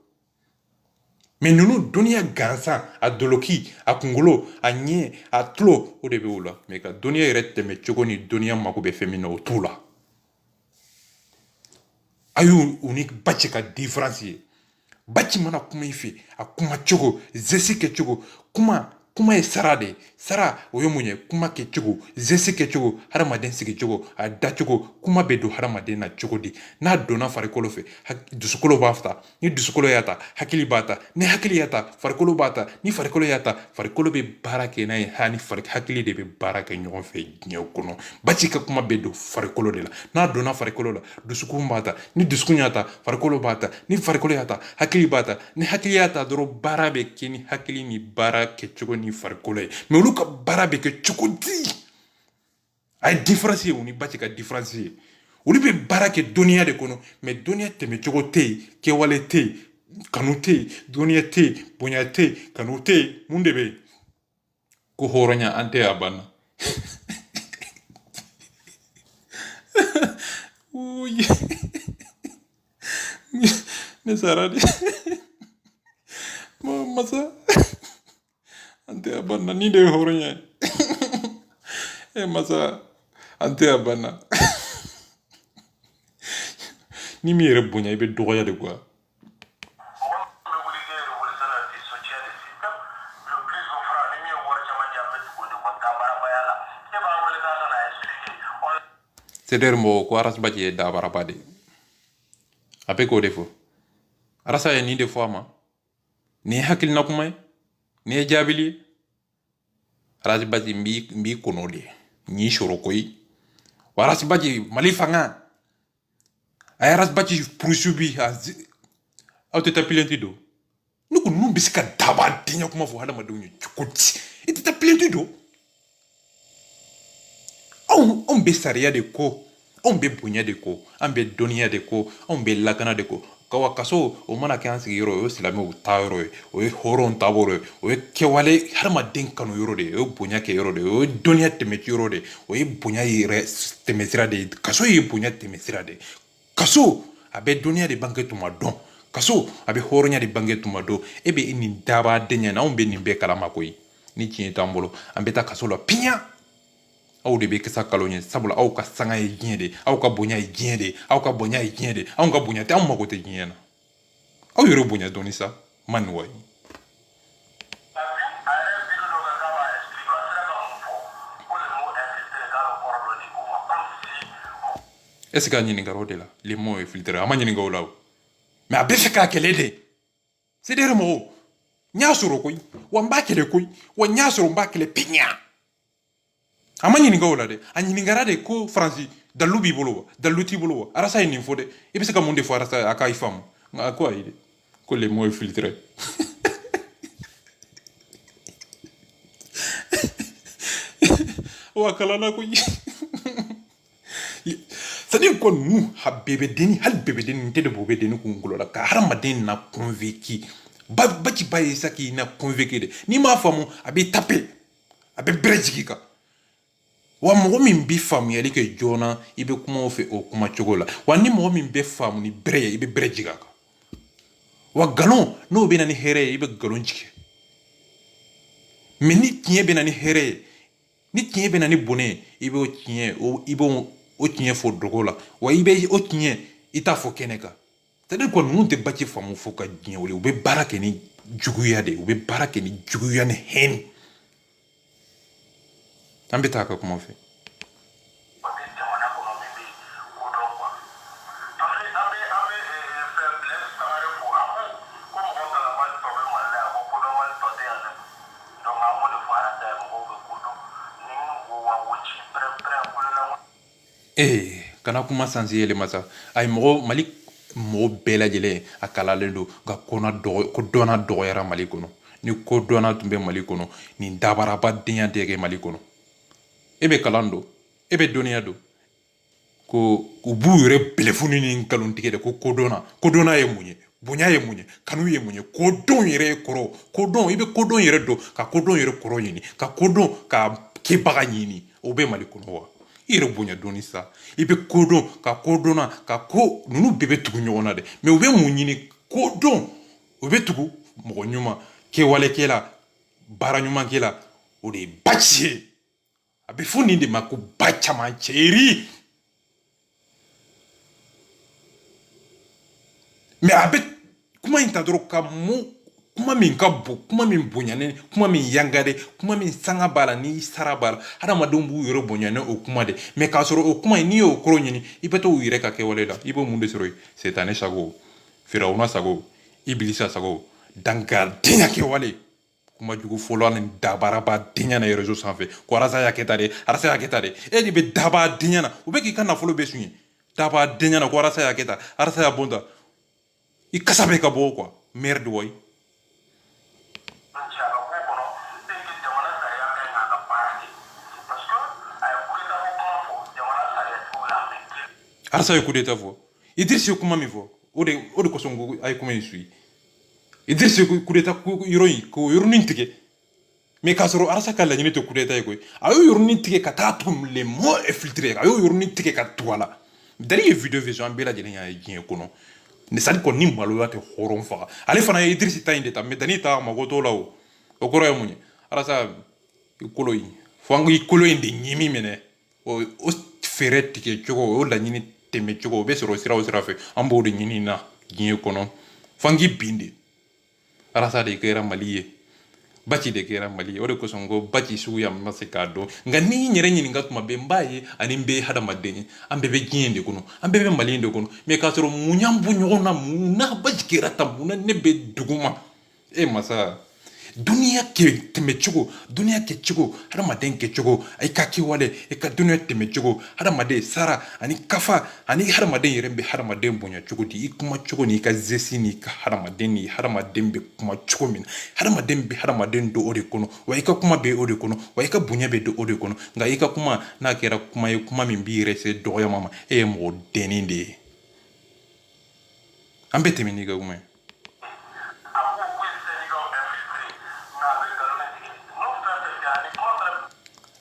mais ninnu dɔnniya gansan a doloki a kunkolo a ɲɛ a tulo o de bɛ o la mais ka dɔnniya yɛrɛ tɛmɛ cogo ni dɔnniya mako bɛ fɛn min na o t'u la a y'u ni baci ka différence ye baci mana kuma i fɛ a kuma cogo zesi kɛ cogo kuma ye sara de sara o ye mun ye kuma kɛ cogo zesi kɛ cogo hadamaden sigi cogo a da cogo kuma bɛ don hadamaden na cogo di n'a donna farikolo fɛ dusukolo b'a ta ni dusukolo y'a ta hakili b'a ta ni hakili y'a ta farikolo b'a ta ni farikolo y'a ta farikolo bɛ baara kɛ n'a ye ni hakili de bɛ baara kɛ ɲɔgɔn fɛ diɲɛ kɔnɔ baci ka kuma bɛ don farikolo de la n'a donna farikolo la dusukun b'a ta ni dusukun y'a ta farikolo b'a ta ni farikolo y'a ta hakili b'a ta ni hakili y'a ta dɔrɔn baara bɛ kɛ ni hakili ni baara kɛcogo ni farikolo ye mais olu ka baara bɛ kɛ cogo di a ye différence ye u ni baci ka différence ye olu bɛ baara kɛ dɔnniya de kɔnɔ mais dɔnniya tɛmɛcogo tɛ yen kɛwale tɛ yen kanu tɛ yen dɔnniya tɛ yen bonya tɛ yen kanu tɛ yen mun de bɛ yen ko hɔrɔnya an tɛ a banna ne sara de masa an tɛ a banna ni de ye hɔrɔnya ye masa an tɛ a banna ni min yɛrɛ bonya i bɛ dɔgɔya de quoi c'est-à-dire mɔgɔ ko arasibaji ye dabaraba de a bɛ k'o de fɔ arasa ye nin de fɔ a ma nin ye hakilina kuma ye nin ye jaabili ye arasibaji n b'i kɔnɔ de n y'i sɔrɔ koyi wa arasibaji mali fanga a ye arasibaji poursuivi aw tɛ taa pilenti don ne ko ninnu bɛ se ka daba denkɛ kuma fɔ hadamadenw ye cogo di i tɛ taa pilenti don anw bɛ sariya de ko anw bɛ bonya de ko an bɛ dɔnniya de ko anw bɛ lakana de ko kawa kaso o mana kɛ an sigiyɔrɔ o ye silamɛw ta yɔrɔ ye o ye hɔrɔnw taabolo ye o ye kɛwale hadamaden kanu yɔrɔ de ye o ye bonya kɛ yɔrɔ de ye o ye dɔnniya tɛmɛ yɔrɔ de ye o ye bonya yɛrɛ tɛmɛsira de ye kaso ye bonya tɛmɛsira de ye kaso a bɛ dɔnniya de bange tuma dɔn kaso a bɛ hɔrɔnya de bange tuma dɔn e bɛ nin dabadenya na anw bɛ nin bɛɛ kalama koyi ni tiɲɛ t'an bolo an bɛ taa kaso la piɲa aw de bɛ kisa kalo ye sabula aw ka sanga ye diɲɛ de aw ka bonya ye diɲɛ de aw ka bonya ye diɲɛ de anw ka bonya tɛ anw mago tɛ diɲɛ na aw yɛrɛ bonya dɔɔni sa ma nin wa ye est ce que a ɲininka o de la les mots ye filtré a ma ɲininka o la o mais a bɛ fɛ k'a kɛlɛ de c'est à dire mɔgɔw n y'a sɔrɔ koyi wa n b'a kɛlɛ koyi wa n y'a sɔrɔ n b'a kɛlɛ piɲa a ma ɲininka o la dɛ a ɲininkara de ko faransi dalu b'i bolo wa dalu t'i bolo wa arasa ye nin fɔ dɛ i bɛ se ka mun de fɔ arasa a k'a faamu nka a ko ayi dɛ ko les mots ye filtré wa kalanna koyi c'est-à-dire ko ninnu bɛbɛdenni hali bɛbɛdenni n tɛ de bɔ bɛbɛdenni kunkolo la ka hadamaden na convaincu baci ba ye sa k'i na convaincu de n'i m'a faamu a b'i taper a bɛ bɛrɛ jigin kan wa mɔgɔ min bɛ faamuyali kɛ joona i bɛ kuma o fɛ o kuma cogo la wa ni mɔgɔ min bɛ faamu ni bɛrɛ ye i bɛ bɛrɛ jigin a kan wa nkalon n'o bɛ na ni hɛrɛ ye i bɛ nkalon tigɛ mais ni tiɲɛ bɛ na ni hɛrɛ ye ni tiɲɛ bɛ na ni bɔnɛ ye i b'o tiɲɛ fɔ dogo la wa i bɛ o tiɲɛ i t'a fɔ kɛnɛ kan c'est-à-dire quoi ninnu tɛ baci faamu fo ka diɲɛ wele u bɛ baara kɛ ni juguya de u bɛ baara kɛ ni juguya ni hɛni an bɛ taa ka kuma fɛ kana kuma sansi yɛlɛma sa a ye mali mɔgɔ bɛɛ lajɛlen a kalalen don nka ko dɔnna dɔgɔyara mali kɔnɔ ni ko dɔnna tun bɛ mali kɔnɔ nin dabarabadenya tɛ kɛ mali kɔnɔ e bɛ kalan don e bɛ dɔnniya don ko u b'u yɛrɛ bɛlɛfuni ni nkalon tigɛ de ko kodɔnna ye mun ye bonya ye mun ye kanu ye mun ye kodɔn yɛrɛ ye kɔrɔ kodɔn i bɛ kodɔn yɛrɛ dɔn ka kodɔn yɛrɛ kɔrɔ ɲini ka kodɔn ka kɛbaga ɲini o bɛ mali kɔnɔ wa i yɛrɛ bonya dɔɔni sa i bɛ kodɔn ka kodɔnna ka ko ninnu bɛɛ bɛ tugu ɲɔgɔn na dɛ mɛ u bɛ mun ɲini kodɔn u bɛ tugu mɔgɔ ɲuman kɛwalekɛla baara ɲuman kɛla o de ye baci ye a bɛ fɔ nin de ma ko ba camancɛri mɛ a bɛ kuma in ta dɔrɔn ka mun kuma min ka bon kuma min bonyalen kuma min yangare kuma min sanga b'a la ni sara b'a la hadamadenw b'u yɛrɛ bonya ni o kuma de mɛ k'a sɔrɔ o kuma in n'i y'o kɔrɔ ɲini i bɛ t'o yɛrɛ ka kɛwale la i b'o mun de sɔrɔ yen setanɛ sago firawuna sago ibilisa sago dangaridenya kɛwale kuma jugu fɔlɔ ni dabaraba denya na réseau sanfɛ ko arasa y'a kɛ ta de arasa y'a kɛ ta de e de bɛ daba denya na u bɛ k'i ka nafolo bɛ sun ye daba denya na ko arasa y'a kɛ ta arasa y'a bon ta i kasa bɛ ka bɔ quoi merde way arasa ye coup d'état fɔ Idrissa ye kuma min fɔ o de kosɔn ko a ye kuma in suit Idrissa ye coup d'état yɔrɔ in k'o yɔrɔnin tigɛ mais k'a sɔrɔ arasa ka laɲini tɛ coup d'état ye koyi a y'o yɔrɔnin tigɛ ka taa tugu les mots infiltrés a y'o yɔrɔnin tigɛ ka tugu a la dari ye video vision an bɛɛ lajɛlen y'a ye diɲɛ kɔnɔ ni sadi kɔni ni maloya tɛ hɔrɔn faga ale fana ye Idrissa ta in de ta mais dani ta mago t'o la o kɔrɔ ye mun ye arasa i kolo in fo an k'i kolo in de ɲimi minɛ o fɛɛrɛ tigɛ cogo o laɲini tɛmɛ cogo o bɛ sɔrɔ sira o sira fɛ an b'o de ɲini na diɲɛ kɔnɔ fo an k'i bin de arasa de kɛra mali ye baci de kɛra mali ye o de kosɔn ko baci suguya ma se k'a dɔn nka ni n yɛrɛ ɲininka tuma bɛɛ n b'a ye ani n bɛ hadamaden ye an bɛɛ bɛ diɲɛ de kɔnɔ an bɛɛ bɛ mali in de kɔnɔ mɛ k'a sɔrɔ mun y'an bɔ ɲɔgɔn na mun n'a baci kɛra tan mun na ne bɛ duguma e masa duniya tɛmɛ cogo duniya kɛ cogo hadamaden kɛ cogo i ka kɛwale i ka duniya tɛmɛ cogo hadamaden sara ani kafa ani hadamaden yɛrɛ bɛ hadamaden bonya cogo di i kuma cogo ni i ka zesi ni i ka hadamaden ni hadamaden bɛ kuma cogo min na hadamaden bɛ hadamaden don o de kɔnɔ wa i ka kuma bɛ o de kɔnɔ wa i ka bonya bɛ don o de kɔnɔ nka i ka kuma n'a kɛra kuma ye kuma min b'i yɛrɛ se dɔgɔyama ma e ye mɔgɔ dennin de ye an bɛ tɛmɛ n'i ka kuma ye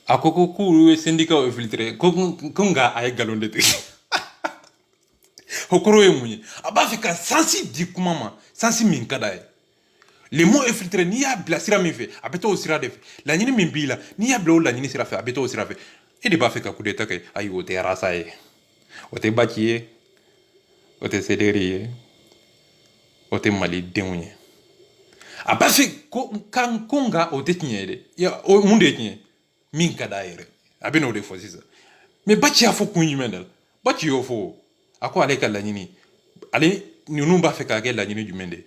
a ko k'u ye syndicat infiltré ko nka a ye nkalon de tigɛ o kɔrɔ ye mun ye a b'a fɛ ka sansi di kuma ma sansi min ka d'a ye les mots infiltrés n'i y'a bila sira min fɛ a bɛ taa o sira de fɛ laɲini min b'i la n'i y'a bila o laɲini sira fɛ a bɛ taa o sira fɛ e de b'a fɛ ka coup d'état kɛ ayi o tɛ arasa ye o tɛ baci ye o tɛ sederi ye o tɛ malidenw ye a b'a fɛ ko nka o tɛ tiɲɛ ye dɛ mun de ye tiɲɛ min ka d'a yɛrɛ a bɛ n'o de fɔ sisan mɛ baci y'a fɔ kun jumɛn de la baci y'o fɔ a ko ale ka laɲini ale ninnu b'a fɛ k'a kɛ laɲini jumɛn de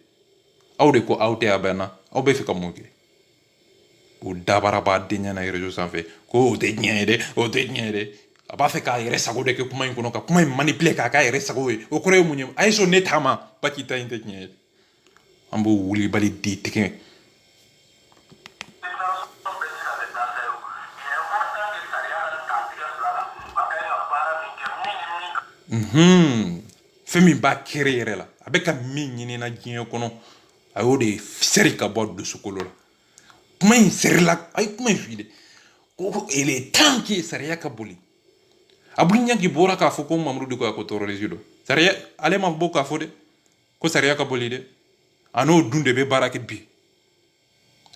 aw de ko aw tɛ a bɛnna aw bɛ fɛ ka mun kɛ o dabaraba denya na réseau sanfɛ ko o tɛ tiɲɛ ye dɛ o tɛ tiɲɛ ye dɛ a b'a fɛ k'a yɛrɛ sago de kɛ kuma in kɔnɔ ka kuma in manipuler k'a k'a yɛrɛ sago ye o kɔrɔ ye mun ye a ye sɔn ne ta ma baci ta in tɛ tiɲɛ ye an b'o wulibali di tigɛ fɛn min b'a kɛrɛ yɛrɛ la a bɛ ka min ɲini na diɲɛ kɔnɔ a y'o de sɛri ka bɔ dusukolo la kuma in sɛrila a ye kuma in f'i de ko il est temps que sariya ka boli Abdou Nianki bɔra k'a fɔ ko Mamadou Diko a ko terroriste don sariya ale ma bɔ k'a fɔ dɛ ko sariya ka boli dɛ a n'o dun de bɛ baara kɛ bi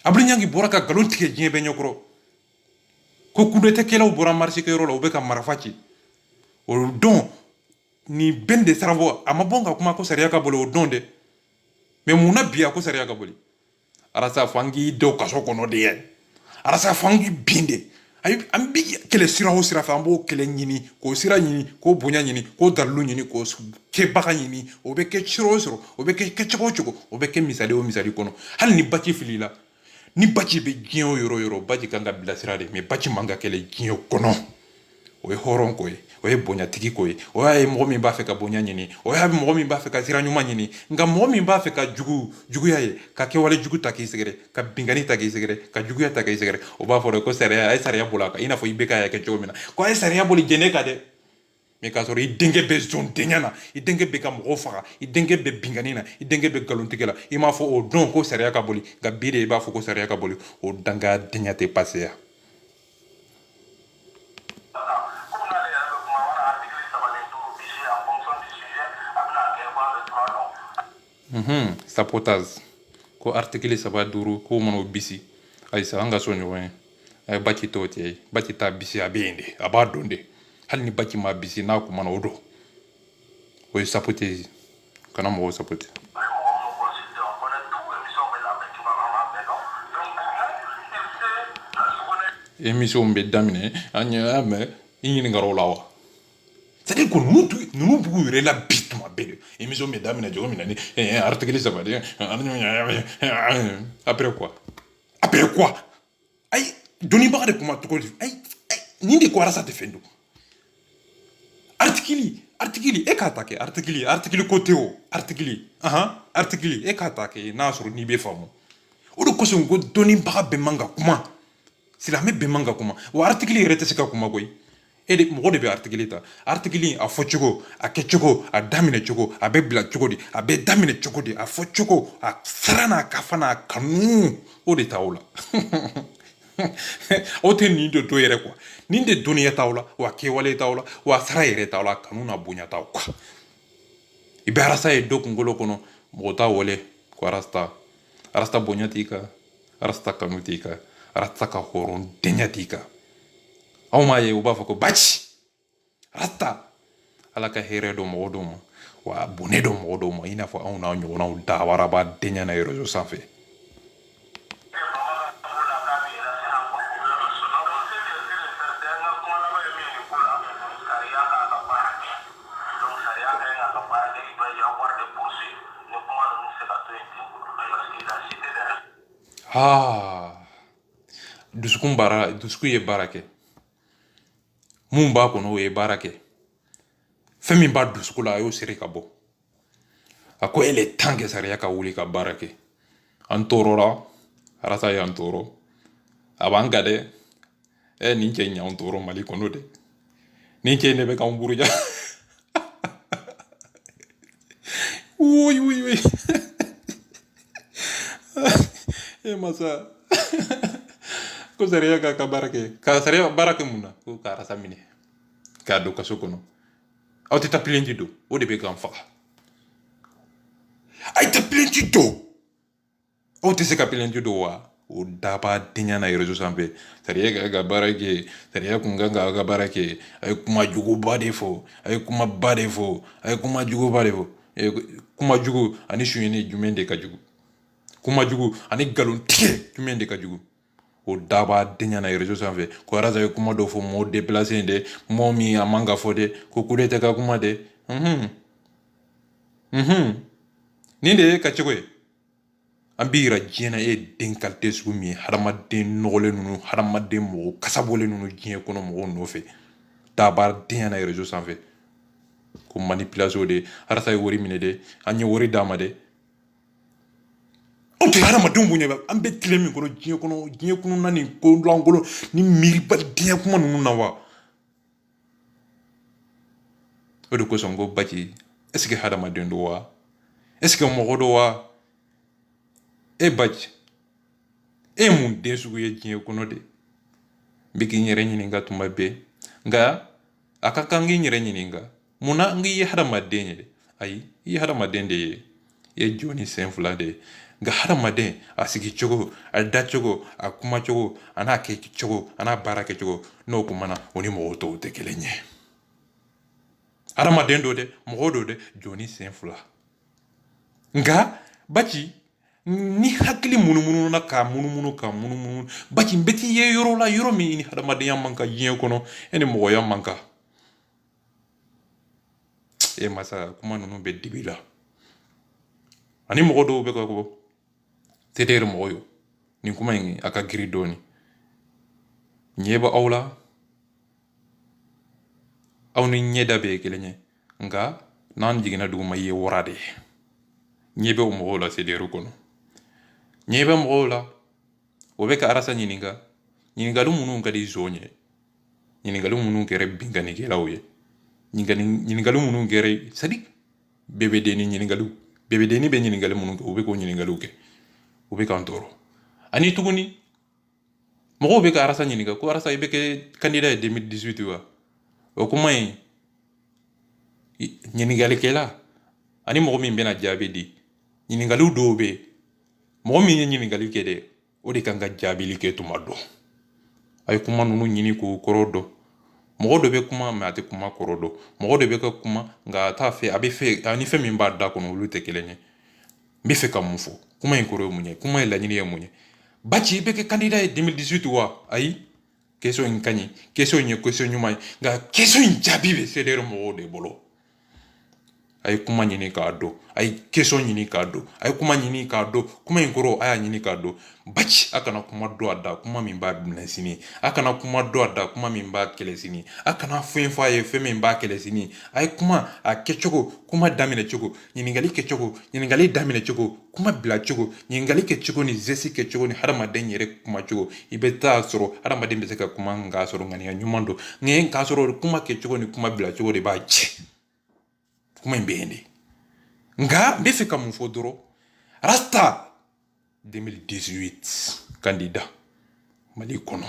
Abdou Nianki bɔra ka nkalon tigɛ diɲɛ bɛɛ ɲɛkɔrɔ ko coup d'état kɛlaw bɔra marché kɛyɔrɔ la u bɛ ka marifa ci o don ni bɛn de sarabɔ a ma bɔ ka kuma ko sariya ka boli o don dɛ mɛ mun na bi a ko sariya ka boli arasa fɔ an k'i da o kaso kɔnɔ de ye arasa fɔ an k'i bin de an bi kɛlɛ sira o sira fɛ an b'o kɛlɛ ɲini k'o sira ɲini k'o bonya ɲini k'o dalilu ɲini k'o kɛbaga ɲini o bɛ kɛ sira o sira o bɛ kɛ cogo o cogo o bɛ kɛ misali o misali kɔnɔ hali ni baci filila ni baci bɛ diɲɛ o yɔrɔ o yɔrɔ baci kan ka bilasira de mɛ baci man ka kɛlɛ diɲɛ kɔnɔ o ye hɔrɔn ko ye o ye bonyatigi ko ye o y'a ye mɔgɔ min b'a fɛ ka bonya ɲini o y'a ye mɔgɔ min b'a fɛ ka sira ɲuman ɲini nka mɔgɔ min b'a fɛ ka juguya ye ka kɛwale jugu ta k'i sɛgɛrɛ ka bingani ta k'i sɛgɛrɛ ka juguya ta k'i sɛgɛrɛ o b'a fɔ de ko sariya a ye sariya boli a kan i n'a fɔ i bɛ k'a kɛ cogo min na ko a ye sariya boli jɛnɛ kan dɛ mais k'a sɔrɔ i denkɛ bɛ zon denya na i denkɛ bɛ ka mɔgɔw faga i denkɛ bɛ bingani na i denkɛ bɛ nkalontigɛ la i m'a fɔ o don ko sariya ka boli nka bi de i b'a fɔ ko sariya ka boli o danga denya tɛ paseya. Sapotage ko article 3 ko mana o bisi ayisa an ka so ɲɔgɔn ye a ye baci t'o tɛ ye baci t'a bisi a bɛ yen de a b'a dɔn de hali ni baci m'a bisi n'a kumana o don o ye sapotage kana mɔgɔw sapote. émission bɛ daminɛ an y'a mɛn i ɲininkara o la wa c'est à dire que ninnu b'u yɛrɛ la bi tuma bɛɛ de émission bɛ daminɛ cogo min na ni article 3 de après quoi ayi dɔnnibaga de kuma tɔgɔ di ayi nin de ko arasa tɛ fɛn dɔn article e k'a ta kɛ article ko tɛ o article e k'a ta kɛ n'a sɔrɔ n'i bɛ faamu o de kosɔn ko dɔnnibaga bɛɛ man ka kuma silamɛ bɛɛ man ka kuma wa article yɛrɛ tɛ se ka kuma koyi e de mɔgɔ de bɛ article ta article a fɔ cogo a kɛ cogo a daminɛ cogo a bɛ bila cogo di a bɛ daminɛ cogo di a fɔ cogo a sara n'a kafa n'a kanu o de t'aw la o tɛ nin de to yɛrɛ quoi nin de dɔnniya t'aw la wa kɛwale t'aw la wa sara yɛrɛ t'aw la kanu n'a bonya t'aw quoi i bɛ arasa ye dɔ kunkolo kɔnɔ mɔgɔ t'a wale ko arasta bonya t'i kan arasta kanu t'i kan arasta ka hɔrɔn denya t'i kan aw m'a ye u b'a fɔ ko baci arasta ala ka hɛrɛ dɔ mɔgɔ dɔw ma wa bonɛ dɔ mɔgɔ dɔw ma i n'a fɔ anw n'a ɲɔgɔnnaw dabaraba denya na réseau sanfɛ. dusukun ye baara kɛ mun b'a kɔnɔ o ye baara kɛ fɛn min b'a dusuku la a y'o siri ka bɔ a ko ele temps que sariya ka wuli ka baara kɛ an tɔɔrɔra arasa y'an tɔɔrɔ a b'an ka dɛ nin cɛ in y'an tɔɔrɔ mali kɔnɔ dɛ nin cɛ in de bɛ k'an buruja oui e masa ko sariya k'a ka baara kɛ ka sariya baara kɛ mun na ko ka arasa minɛ k'a don kaso kɔnɔ aw tɛ taa plainte don o de bɛ k'an faga a ye taa plainte don aw tɛ se ka plainte don wa o daba denya na réseau sanfɛ sariya ka ka baara kɛ sariya kun kan ka ka baara kɛ a ye kuma juguba de fɔ a ye kumaba de fɔ a ye kuma juguba de fɔ kuma jugu ani sonyɛni jumɛn de ka jugu kuma jugu ani nkalon tigɛ jumɛn de ka jugu o daba denya na réseau sanfɛ ko arasa ye kuma dɔ fɔ mɔgɔ déplacé de mɔgɔ min a man ka fɔ de ko kule tɛ ka kuma de nin de ye ka cogo ye an b'i yira diɲɛ na e ye den qualité sugu min ye hadamaden nɔgɔlen ninnu hadamaden mɔgɔ kasabɔlen ninnu diɲɛ kɔnɔ mɔgɔw nɔfɛ daba denya na réseau sanfɛ ko manipulation de arasa ye wari minɛ de an ye wari d'a ma de anw tɛ hadamadenw bonya an bɛ tile min kɔnɔ diɲɛ kɔnɔna nin ko lankolon ni miiribalidenya kuma ninnu na wa o de kosɔn ko baci est ce que hadamaden don wa est ce que mɔgɔ don wa e baci e ye mun den sugu ye diɲɛ kɔnɔ de n bɛ k'i yɛrɛ ɲininka tuma bɛɛ nka a ka kan k'i yɛrɛ ɲininka munna n k'i ye hadamaden ye ayi i ye hadamaden de ye i ye jo ni sen fila de ye nka hadamaden a sigi cogo a da cogo a kuma cogo a n'a kɛ cogo a n'a baara kɛ cogo n'o kumana o ni mɔgɔw tɔw tɛ kelen ye hadamaden do dɛ mɔgɔ do dɛ jo ni sen fila nka baci ni hakili munumununa ka munumunu baci n bɛ t'i ye yɔrɔ la yɔrɔ min ni hadamadenya man kan diɲɛ kɔnɔ e ni mɔgɔya man kan e masa kuma ninnu bɛ dibi la ani mɔgɔ dɔw bɛ ka ko TDR mɔgɔ yo nin kuma in a ka giri dɔɔni ɲɛ bɛ aw la aw ni ɲɛda bɛ ye kelen ye nka n'an jiginna duguma i ye wara de ye ɲɛ bɛ o mɔgɔw la TDR kɔnɔ ɲɛ bɛ mɔgɔw la o bɛ ka arasa ɲininka ɲininkali minnu ka di zon ye ɲininkali minnu kɛra binkannikɛlaw ye ɲininkali minnu kɛra sadi bɛɛ bɛ den ni ɲininkaliw bɛɛ bɛ denni bɛ ɲininkali minnu kɛ u bɛ k'o ɲininkaliw kɛ u bɛ k'an tɔɔrɔ ani tuguni mɔgɔw bɛ ka arasa ɲininka ko arasa i bɛ kɛ candidat ye 2018 wa o kuma in ɲininkalikɛla ani mɔgɔ min bɛna jaabi di ɲininkaliw dɔw bɛ yen mɔgɔ min ye ɲininkali kɛ dɛ o de kan ka jaabili kɛ tuma dɔn a ye kuma ninnu ɲini k'o kɔrɔ dɔn mɔgɔ dɔ bɛ kuma mɛ a tɛ kuma kɔrɔ dɔn mɔgɔ dɔ bɛ ka kuma nka a t'a fɛ a bɛ fɛ ani fɛn min b'a da kɔnɔ olu tɛ kelen ye n bɛ fɛ ka mun fɔ kuma in kɔrɔ ye mun ye kuma in laɲini ye mun ye Baci i bɛ kɛ candidat ye 2018 wa ayi question in ka ɲi question in ye question ɲuman ye nka question in jaabi bɛ CDR mɔgɔw de bolo a ye kuma ɲini k'a dɔn a ye question ɲini k'a dɔn a ye kuma ɲini k'a dɔn kuma in kɔrɔ a y'a ɲini k'a dɔn Baci a kana kuma dɔn a da kuma min b'a minɛ sini a kana kuma dɔn a da kuma min b'a kɛlɛ sini a kana fɛn fɔ a ye fɛn min b'a kɛlɛ sini a ye kuma a kɛcogo kuma daminɛ cogo ɲininkali kɛcogo ɲininkali daminɛ cogo kuma bila cogo ɲininkali kɛcogo ni zesi kɛcogo ni hadamaden yɛrɛ kuma cogo i bɛ taa sɔrɔ hadamaden bɛ se ka kuma k'a sɔrɔ ŋaniya ɲuman don nka k'a sɔrɔ kuma kɛcogo ni kuma bila cogo de b'a cɛ kuma in bɛ yen de nka n bɛ fɛ ka mun fɔ dɔrɔn rasta 2018 candidat Mali kɔnɔ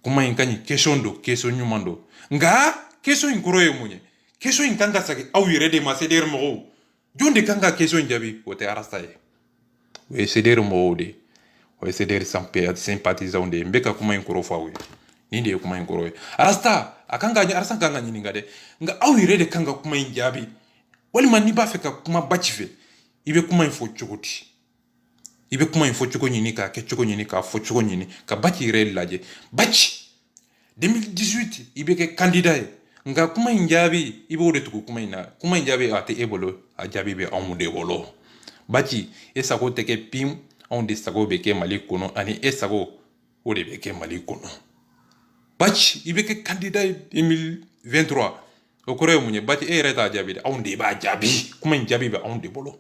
kuma in ka ɲi question don question ɲuman don nka question in kɔrɔ ye mun ye question in kan ka segin aw yɛrɛ de ma CDR mɔgɔw jɔn de kan ka question in jaabi o tɛ arasta ye o ye CDR mɔgɔw de o ye CDR sympathisants de ye n bɛ ka kuma in kɔrɔ fɔ aw ye nin de ye kuma in kɔrɔ ye arasta arasta kan ka ɲininka dɛ nka aw yɛrɛ de kan ka kuma in jaabi walima n'i b'a fɛ ka kuma Baci fɛ i bɛ kuma in fɔ cogo di i bɛ kuma in fɔ cogo ɲini k'a kɛ cogo ɲini k'a fɔ cogo ɲini ka Baci yɛrɛ lajɛ Baci 2018 i bɛ kɛ candidat ye nka kuma in jaabi i b'o de tugu kuma in na kuma in jaabi a tɛ e bolo a jaabi bɛ anw de bolo Baci e sago tɛ kɛ pim anw de sago bɛ kɛ Mali kɔnɔ ani e sago o de bɛ kɛ Mali kɔnɔ Baci i bɛ kɛ candidat ye 2023 o kɔrɔ ye mun ye Baci e yɛrɛ t'a jaabi dɛ anw de b'a jaabi kuma in jaabi bɛ anw de bolo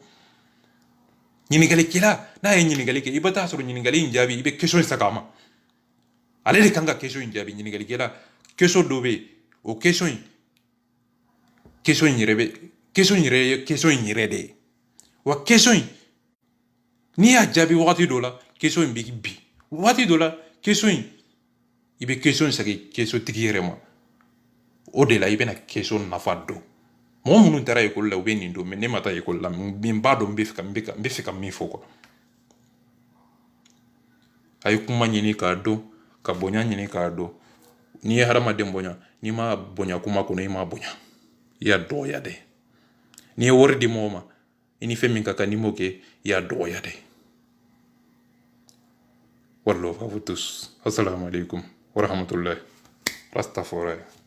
ɲininkalikɛla n'a ye ɲininkali kɛ i bɛ taa sɔrɔ ɲininkali in jaabi i bɛ question segin a ma ale de kan ka question in jaabi ɲininkalikɛla question dɔ bɛ yen o question in yɛrɛ ye question in yɛrɛ de ye wa question in n'i y'a jaabi wagati dɔ la question in bɛ bin wagati dɔ la question in i bɛ question segin question tigi yɛrɛ ma o de la i bɛna question nafa dɔn mɔgɔ minnu taara ekɔli la u bɛ nin dɔn mɛ ne ma taa ekɔli la n b'a dɔn n bɛ fɛ ka min fɔ quoi a ye kuma ɲini k'a dɔn ka bonya ɲini k'a dɔn n'i ye hadamaden bonya n'i ma bonya kuma kɔnɔ i ma bonya i y'a dɔgɔya dɛ n'i ye wari di mɔgɔ ma i ni fɛn min ka kan n'i m'o kɛ i y'a dɔgɔya dɛ wallahu a vous tous assalamu alaikum wa rahmatullahi rastafari